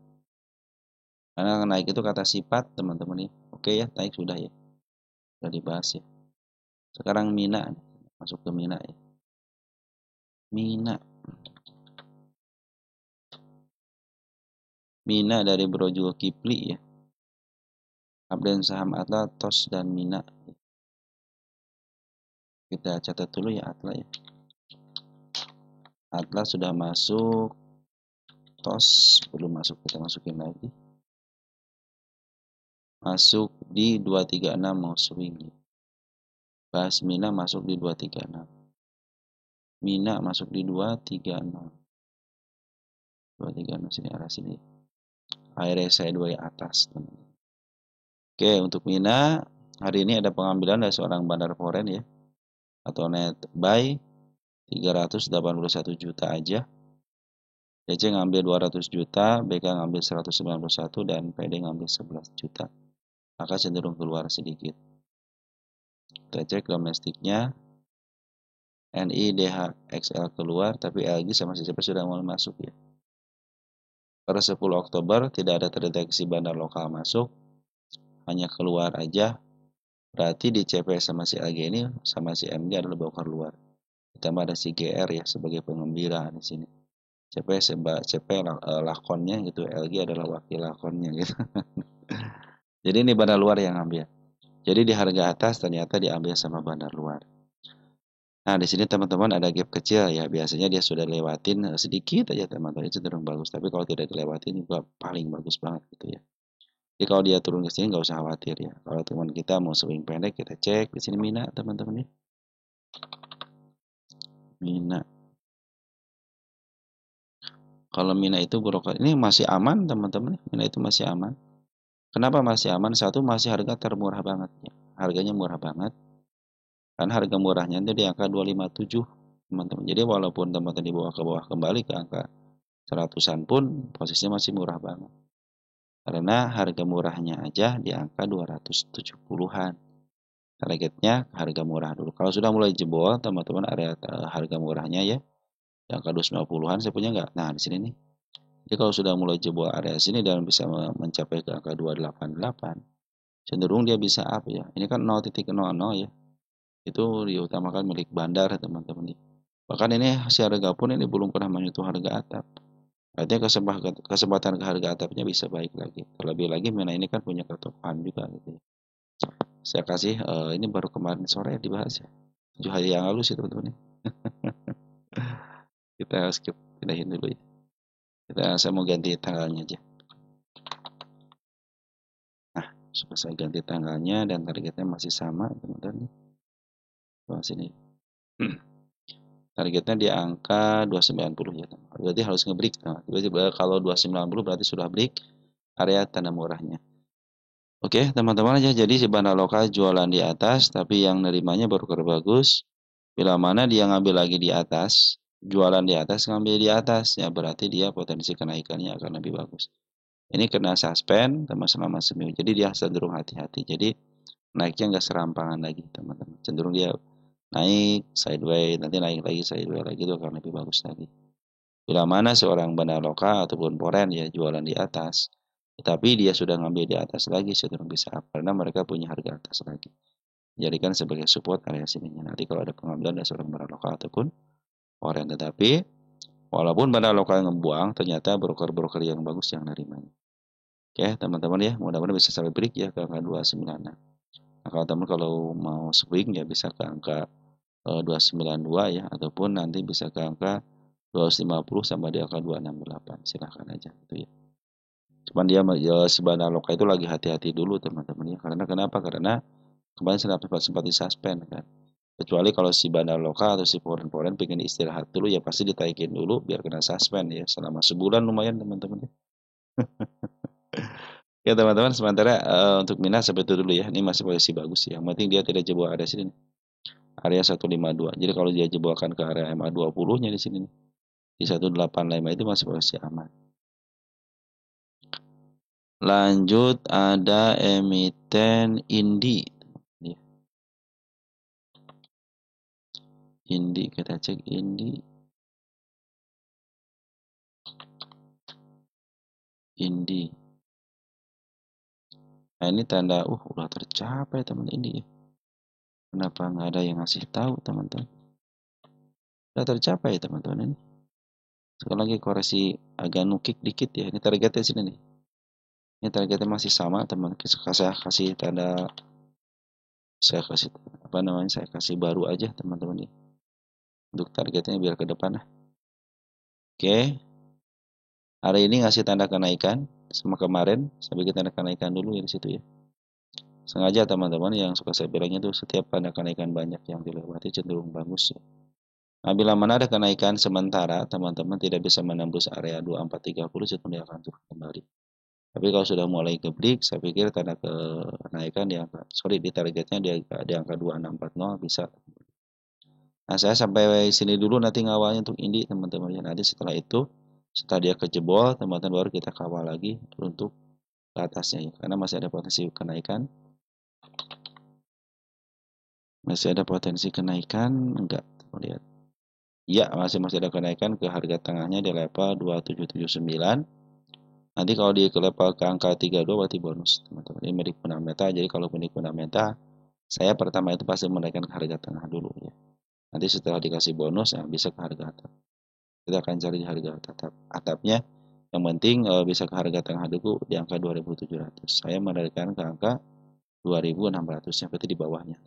Karena naik itu kata sifat teman-teman ya. Oke ya, naik sudah ya. Sudah dibahas ya. Sekarang Mina, masuk ke Mina ya. Mina. Mina dari Bro Kipli ya. Update saham Atla, TOS dan Mina. Kita catat dulu ya Atla ya. Atla sudah masuk, TOS belum masuk, kita masukin lagi. Masuk di 236 mau swing ya. Bahas Mina masuk di 236. Mina masuk di 236. 236 sini arah sini. RSI 2 atas. Oke, untuk Mina hari ini ada pengambilan dari seorang bandar foreign ya. Atau net buy 381 juta aja. DC ngambil 200 juta, BK ngambil 191 dan PD ngambil 11 juta. Maka cenderung keluar sedikit. Kita cek domestiknya. NI DHXL keluar, tapi LG sama CCP sudah mulai masuk ya. Per 10 Oktober tidak ada terdeteksi bandar lokal masuk, hanya keluar aja. Berarti di CP sama si LG ini sama si MG adalah bongkar luar. Ditambah ada si GR ya sebagai pengembira di sini. CP lakonnya gitu, LG adalah wakil lakonnya gitu. Jadi ini bandar luar yang ambil. Jadi di harga atas ternyata diambil sama bandar luar. Nah, di sini teman-teman ada gap kecil ya. Biasanya dia sudah lewatin sedikit aja teman-teman, itu cenderung bagus. Tapi kalau tidak dilewatin juga paling bagus banget gitu ya. Jadi kalau dia turun ke sini nggak usah khawatir ya. Kalau teman kita mau swing pendek, kita cek di sini Mina teman-teman ya. Mina. Kalau Mina itu broker ini masih aman teman-teman. Mina itu masih aman. Kenapa masih aman? Satu, masih harga termurah banget ya. Harganya murah banget. Kan harga murahnya itu di angka 257 teman-teman. Jadi walaupun teman-teman dibawa ke bawah kembali ke angka 100-an pun posisinya masih murah banget. Karena harga murahnya aja di angka 270-an. Targetnya harga murah dulu. Kalau sudah mulai jebol teman-teman area harga murahnya ya di angka 290-an saya punya nggak? Nah di sini nih. Jadi kalau sudah mulai jebol area sini dan bisa mencapai ke angka 288, cenderung dia bisa up ya. Ini kan 0.00 ya. Itu diutamakan milik bandar teman-teman. Bahkan ini si harga pun ini belum pernah menyentuh harga atap. Artinya kesempatan ke harga atapnya bisa baik lagi. Terlebih lagi Mina ini kan punya ketokohan juga gitu ya. Saya kasih ini baru kemarin sore dibahas ya. 7 hari yang lalu sih teman-teman. Kita skip, pindahin dulu ya. Saya mau ganti tanggalnya aja. Nah, sudah saya ganti tanggalnya dan targetnya masih sama teman-teman. Sini. Targetnya di angka 290 ya teman. Berarti harus ngebreak. Nah, kalau 290 berarti sudah break area tanda murahnya. Oke teman-teman aja, jadi si bandar lokal jualan di atas tapi yang nerimanya broker bagus. Bila mana dia ngambil lagi di atas, jualan di atas, ngambil di atas, ya berarti dia potensi kenaikannya akan lebih bagus. Ini kena suspend teman selama seminggu, jadi dia cenderung hati-hati. Jadi naiknya nggak serampangan lagi teman-teman, cenderung dia naik sideways, nanti naik lagi sideways lagi, itu akan lebih bagus lagi. Bila mana seorang bandar lokal ataupun foreign ya jualan di atas, tetapi dia sudah ngambil di atas lagi, cenderung bisa up karena mereka punya harga atas lagi. Jadikan sebagai support area sininya. Nanti kalau ada pengambilan dari seorang bandar lokal ataupun foreign, tetapi walaupun bandar lokal ngebuang, ternyata broker-broker yang bagus yang nerimanya. Oke teman-teman ya, mudah-mudahan bisa sampai break ya ke angka 296. Nah, kalau teman kalau mau swing ya bisa ke angka 292 ya, ataupun nanti bisa ke angka 250 sampai di angka 268. Silahkan aja gitu ya. Cuman dia si bandar lokal itu lagi hati-hati dulu teman-teman ya. Karena kenapa? Karena kemarin sempat disuspend kan. Kecuali kalau si bandar lokal atau si foreign pengen istirahat dulu ya pasti ditaikin dulu biar kena suspend ya selama sebulan lumayan teman-teman. Ya teman-teman sementara untuk Mina sampai itu dulu ya. Ini masih posisi bagus ya. Yang penting dia tidak jebol area sini. area 152. Jadi kalau dia jebolkan ke area MA 20-nya di sini di 185 itu masih posisi aman. Lanjut ada emiten Indi. Indi kita cek Indi. Nah ini tanda udah tercapai teman Indi ya. Kenapa nggak ada yang ngasih tahu teman-teman? Udah tercapai teman-teman ini. Sekali lagi koreksi agak nukik dikit ya. Ini targetnya sini nih. Ini targetnya masih sama teman. Saya kasih tanda, saya kasih apa namanya? Saya kasih baru aja teman-teman ya. Untuk targetnya biar ke depan lah. Oke. Hari ini ngasih tanda kenaikan sama kemarin. Saya bikin tanda kenaikan dulu ya di situ ya. Sengaja teman-teman yang suka saya bilangnya tuh setiap tanda kenaikan banyak yang dilewati cenderung bagus ya. Nah, bila mana ada kenaikan sementara, teman-teman tidak bisa menembus area 2430, itu dia akan turun kembali. Tapi kalau sudah mulai ke break, saya pikir tanda kenaikan di angka, di targetnya di angka 2640 bisa. Nah, saya sampai sini dulu nanti ngawalnya untuk Indi, teman-teman. Nanti setelah itu, setelah dia kejebol, teman-teman baru kita kawal lagi untuk ke atasnya ya. Karena masih ada potensi kenaikan. Masih ada potensi kenaikan, enggak, lihat. Ya, masih ada kenaikan ke harga tengahnya di level 2779. Nanti kalau di ke level ke angka 32 berarti bonus, teman-teman. Ini milik fundamental. Jadi kalau milik fundamental, saya pertama itu pasti menaikkan ke harga tengah dulu ya. Nanti setelah dikasih bonus, bisa ke harga atap. Kita akan cari di harga atapnya. Yang penting bisa ke harga tengah dulu di angka 2700. Saya menaikkan ke angka 2600, berarti di bawahnya.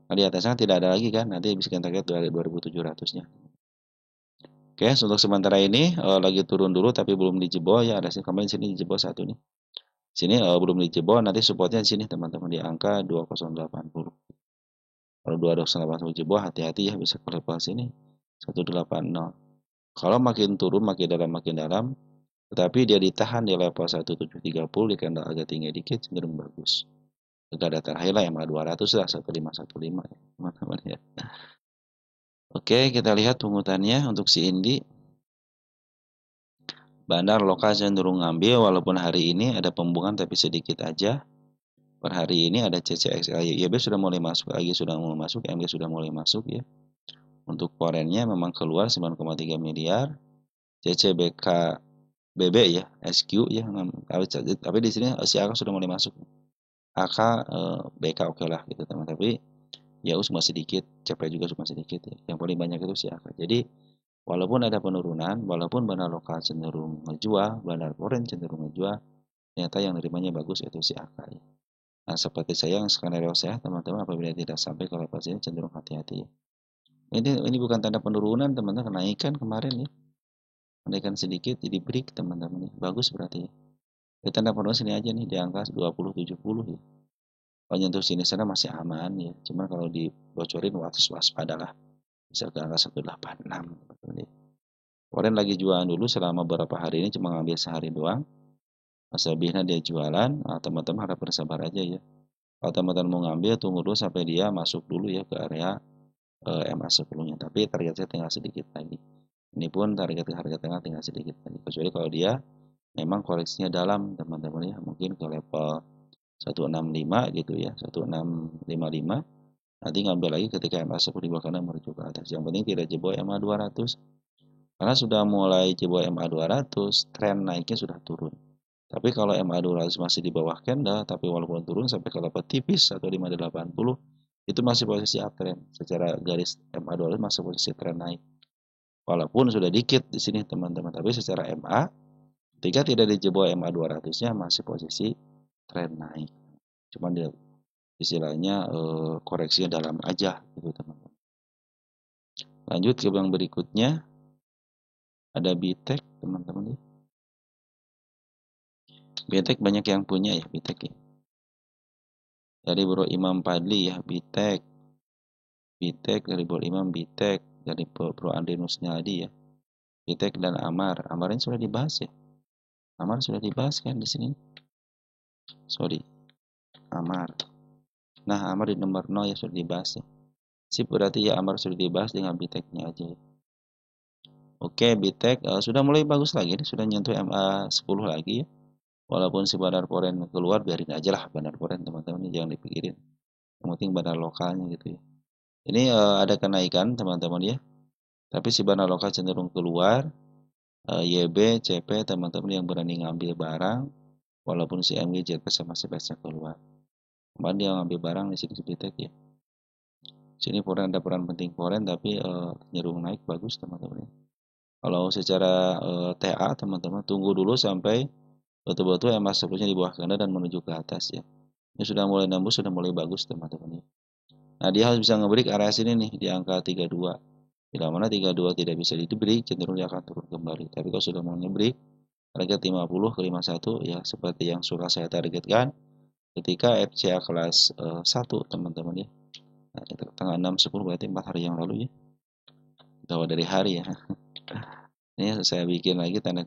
Nah, di atasnya tidak ada lagi kan, nanti bisa kita target dari 2700-nya. Oke, untuk sementara ini lagi turun dulu tapi belum dijebol ya, ada sih kemarin sini dijebol satu nih. Sini belum dijebol, nanti supportnya di sini teman-teman di angka 2080. Kalau 2080 jebol hati-hati ya, bisa ke level sini 180. Kalau makin turun makin dalam, tetapi dia ditahan di level 1730 di candle agak tinggi dikit cenderung bagus. Agak ada terakhir lah MA 200 lah 1515 ya, teman-teman ya. Oke, kita lihat pungutannya untuk si Indi. Bandar lokal cenderung ngambil walaupun hari ini ada pembuangan tapi sedikit aja. Per hari ini ada CCXL YB sudah mulai masuk, AG sudah mulai masuk, MG sudah mulai masuk ya. Untuk forennya memang keluar 9,3 miliar. CCBK BB ya, SQ ya, tapi di sini si AK sudah mulai masuk. AK BK oke lah gitu teman, tapi ya cuma sedikit, CP juga cuma sedikit ya. Yang paling banyak itu si AK. Jadi walaupun ada penurunan, walaupun bandar lokal cenderung ngejual, bandar foreign cenderung ngejual, ternyata yang nerimanya bagus yaitu si AK ya. Nah, seperti saya yang skenario saya, teman-teman apabila tidak sampai ke level sini cenderung hati-hati ya. Ini bukan tanda penurunan, teman-teman, kenaikan kemarin ya. Kenaikan sedikit jadi break, teman-teman ya. Bagus berarti ya. Di tanda penurunan sini aja nih di angka 2070 ya. Kalau nyentuh sini sana masih aman ya. Cuman kalau dibocorin waspada lah. Bisa ke angka 186. Kemarin lagi jualan dulu selama beberapa hari ini, cuma ngambil sehari doang. Masa lebihnya dia jualan, nah, teman-teman harap bersabar aja ya. Kalau teman-teman mau ngambil, tunggu dulu sampai dia masuk dulu ya ke area MA 10-nya. Tapi target saya tinggal sedikit lagi. Ini pun target harga tengah tinggal sedikit lagi. Kecuali kalau dia memang koleksinya dalam, teman-teman ya. Mungkin ke level 165 gitu ya, 1655. Nanti ngambil lagi ketika MA 10 di bawah kanan menuju ke atas. Yang penting tidak jebol MA 200. Karena sudah mulai jebol MA 200, tren naiknya sudah turun. Tapi kalau MA 200 masih di bawah candle, tapi walaupun turun sampai ke level tipis atau 580, itu masih posisi uptrend. Secara garis MA 200 masih posisi tren naik. Walaupun sudah dikit di sini teman-teman, tapi secara MA, ketika tidak dijebol MA 200-nya masih posisi tren naik. Cuman dia istilahnya koreksinya dalam aja gitu teman-teman. Lanjut ke yang berikutnya. Ada Bitek, teman-teman ya. Bitek banyak yang punya ya Bitek ya. Dari Bro Imam Padli ya Bitek. Bitek dari Bro Imam Bitek, dari Bro Andri Nusnyadi ya. Bitek dan Amar. Amar ini sudah dibahas ya. Amar sudah dibahas kan di sini. Sorry. Amar. Nah, Amar di nomor 0 ya sudah dibahas ya. Sip, berarti ya Amar sudah dibahas dengan BTEC-nya aja ya. Oke, BTEC sudah mulai bagus lagi nih, sudah nyentuh MA 10 lagi ya. Walaupun si Bandar Poren keluar, biarin aja lah Bandar Poren teman-teman, ini jangan dipikirin. Yang penting bandar lokalnya gitu ya. Ini ada kenaikan teman-teman ya. Tapi si bandar lokal cenderung keluar. YB, CP teman-teman yang berani ngambil barang. Walaupun si MG, JP sama si BSC keluar. Kemarin dia ngambil barang di sini si BTEC ya. Sini Foreign ada peran penting Foreign tapi cenderung naik bagus teman-teman ya. Kalau secara TA teman-teman tunggu dulu sampai betul-betul MA 10-nya di bawah kena dan menuju ke atas ya. Ini sudah mulai nembus, sudah mulai bagus teman-teman ya. Nah, dia harus bisa ngebreak area sini nih di angka 32. Bila mana 32 tidak bisa di-break, cenderung dia akan turun kembali. Tapi kalau sudah mau ngebreak, target 50 ke 51 ya seperti yang sudah saya targetkan ketika FCA kelas 1 teman-teman ya. Nah, tanggal 6 10 berarti 4 hari yang lalu ya. Tahu dari hari ya. Ini saya bikin lagi tanda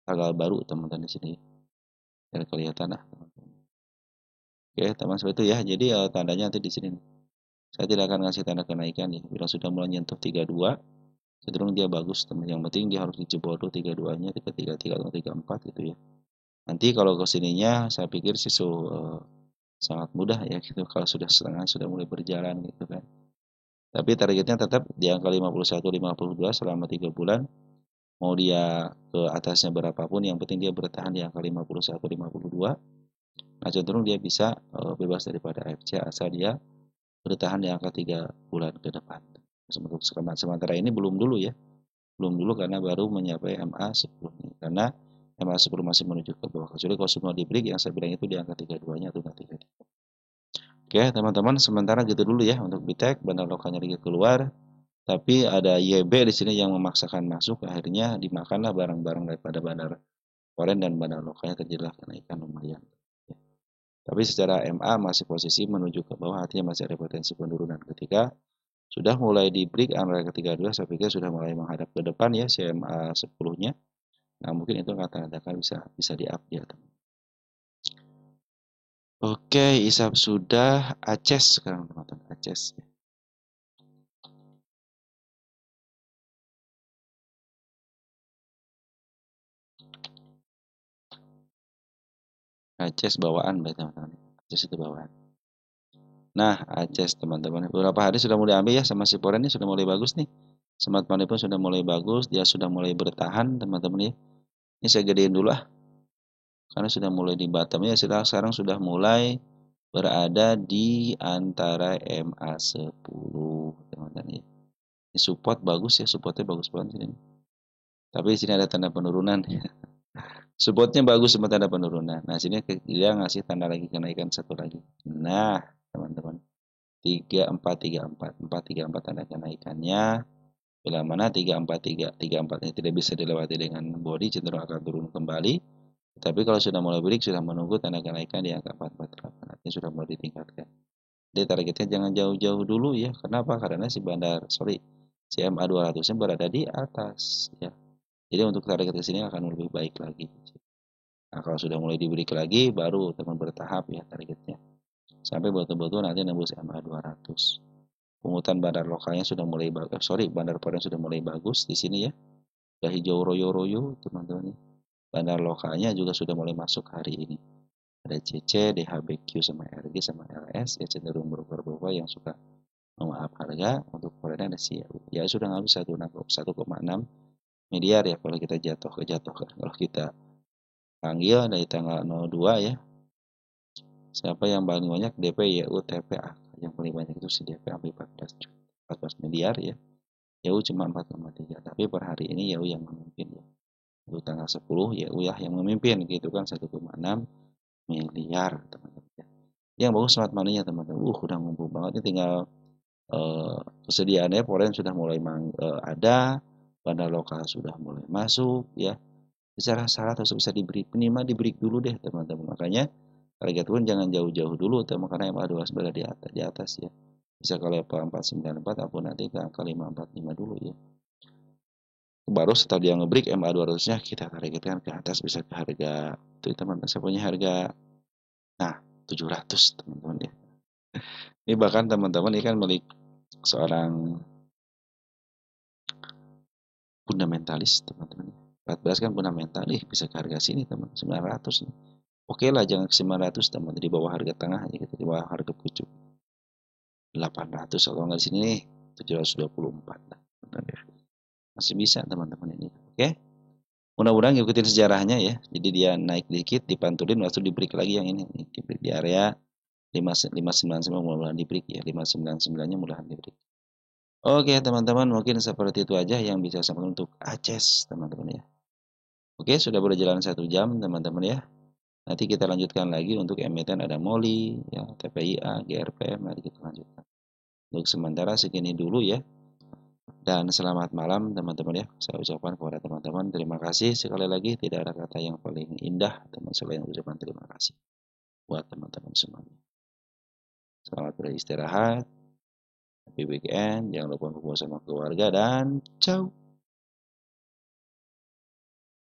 tanggal baru teman-teman di sini. Biar kelihatan lah teman-teman. Oke, teman seperti itu ya. Jadi tandanya nanti di sini. Saya tidak akan ngasih tanda kenaikan ya. Bila sudah mulai nyentuh 32, cenderung dia bagus teman. Yang penting dia harus dijebol dulu 32-nya, 33 atau 34 gitu ya. Nanti kalau kesininya saya pikir sih sangat mudah ya gitu kalau sudah setengah sudah mulai berjalan gitu kan. Tapi targetnya tetap di angka 51 52 selama 3 bulan. Mau dia ke atasnya berapapun yang penting dia bertahan di angka 51 52. Nah, cenderung dia bisa bebas daripada AFC asal dia bertahan di angka 3 bulan ke depan. Untuk sementara ini belum dulu ya. Belum dulu karena baru mencapai MA 10 nih. Karena MA 10 masih menuju ke bawah. Kecuali kalau semua di break yang saya bilang itu di angka 32-nya atau 33. Oke, teman-teman, sementara gitu dulu ya untuk BTEC, bandar lokalnya lagi keluar. Tapi ada YB di sini yang memaksakan masuk, akhirnya dimakanlah barang-barang daripada bandar foreign dan bandar lokalnya terjadilah kenaikan lumayan. Tapi secara MA masih posisi menuju ke bawah, artinya masih ada potensi penurunan. Ketika sudah mulai di break area ketiga dua, saya pikir sudah mulai menghadap ke depan ya CMA 10-nya. Nah, mungkin itu kata-katakan bisa di-up ya. Oke, isap sudah. Aces sekarang teman-teman, Aces. Aces bawaan baik teman-teman. Aces itu bawaan. Nah, Aces teman-teman. Beberapa hari sudah mulai ambil ya sama si Poren ini sudah mulai bagus nih. Smart Money pun sudah mulai bagus, dia sudah mulai bertahan teman-teman ya. Ini saya gedein dulu lah. Karena sudah mulai di bottom ya, sekarang sudah mulai berada di antara MA10 teman-teman ya. Ini support bagus ya, supportnya bagus banget ini. Tapi di sini ada tanda penurunan. Supportnya bagus sama tanda penurunan. Nah, sini dia ngasih tanda lagi kenaikan satu lagi. Nah, teman-teman. 3434 434 tanda kenaikannya. Bila mana 343 34 ini tidak bisa dilewati dengan body, cenderung akan turun kembali. Tapi kalau sudah mulai break, sudah menunggu tanda kenaikan di angka 448. Artinya sudah mulai ditingkatkan. Jadi targetnya jangan jauh-jauh dulu ya. Kenapa? Karena si CMA 200-nya berada di atas ya. Jadi untuk target ke sini akan lebih baik lagi. Nah, kalau sudah mulai di break lagi, baru teman bertahap ya targetnya. Sampai betul-betul nanti nembus MA 200. Pungutan bandar lokalnya sudah mulai bagus. Bandar Poren sudah mulai bagus di sini ya. Sudah hijau royo-royo teman-teman. Bandar lokalnya juga sudah mulai masuk hari ini. Ada CC, DHBQ sama RG sama LS ya cenderung berubah-ubah yang suka memaaf harga. Untuk Poren ada CIU. Ya sudah ngambil 1,6 miliar ya kalau kita jatuhkan. Kalau kita panggil dari tanggal 02 ya. Siapa yang paling banyak DP YU TPA. Yang paling banyak itu si DP sampai 14 miliar ya. YU cuma 4,3. Tapi per hari ini YU yang memimpin ya. Untuk tanggal 10 YU ya yang memimpin gitu kan 1,6 miliar teman-teman ya. Yang bagus smart money-nya teman-teman. Udah ngumpul banget ini tinggal kesediaannya Foreign sudah mulai ada, bandar lokal sudah mulai masuk ya. Secara syarat harus bisa diberi minimal diberi dulu deh teman-teman. Makanya target pun jangan jauh-jauh dulu teman karena MA2 berada di atas ya. Bisa ke level 494 ataupun nanti ke angka 545 dulu ya. Baru setelah dia ngebreak MA200-nya kita targetkan ke atas bisa ke harga itu teman-teman saya punya harga 700 teman-teman ya. Ini bahkan teman-teman ini kan milik seorang fundamentalis teman-teman. 14 kan fundamental, bisa ke harga sini teman, 900 nih. Oke lah, jangan ke 900 teman, di bawah harga tengah aja gitu, di bawah harga pucuk. 800 kalau nggak di sini nih, 724 lah. Masih bisa teman-teman ini. Oke. Mudah-mudahan ngikutin sejarahnya ya. Jadi dia naik dikit, dipantulin, langsung di break lagi yang ini. Di break di area 599 mudah-mudahan di break ya. 599-nya mudah-mudahan di break. Oke teman-teman, mungkin seperti itu aja yang bisa saya sampaikan untuk ACES teman-teman ya. Oke, sudah berjalan 1 jam teman-teman ya. Nanti kita lanjutkan lagi untuk emiten ada MOLI, ya, TPIA, GRPM, mari kita lanjutkan. Untuk sementara segini dulu ya. Dan selamat malam teman-teman ya. Saya ucapkan kepada teman-teman terima kasih sekali lagi. Tidak ada kata yang paling indah teman selain ucapan terima kasih buat teman-teman semuanya. Selamat beristirahat. Happy weekend. Jangan lupa berkumpul sama keluarga dan ciao.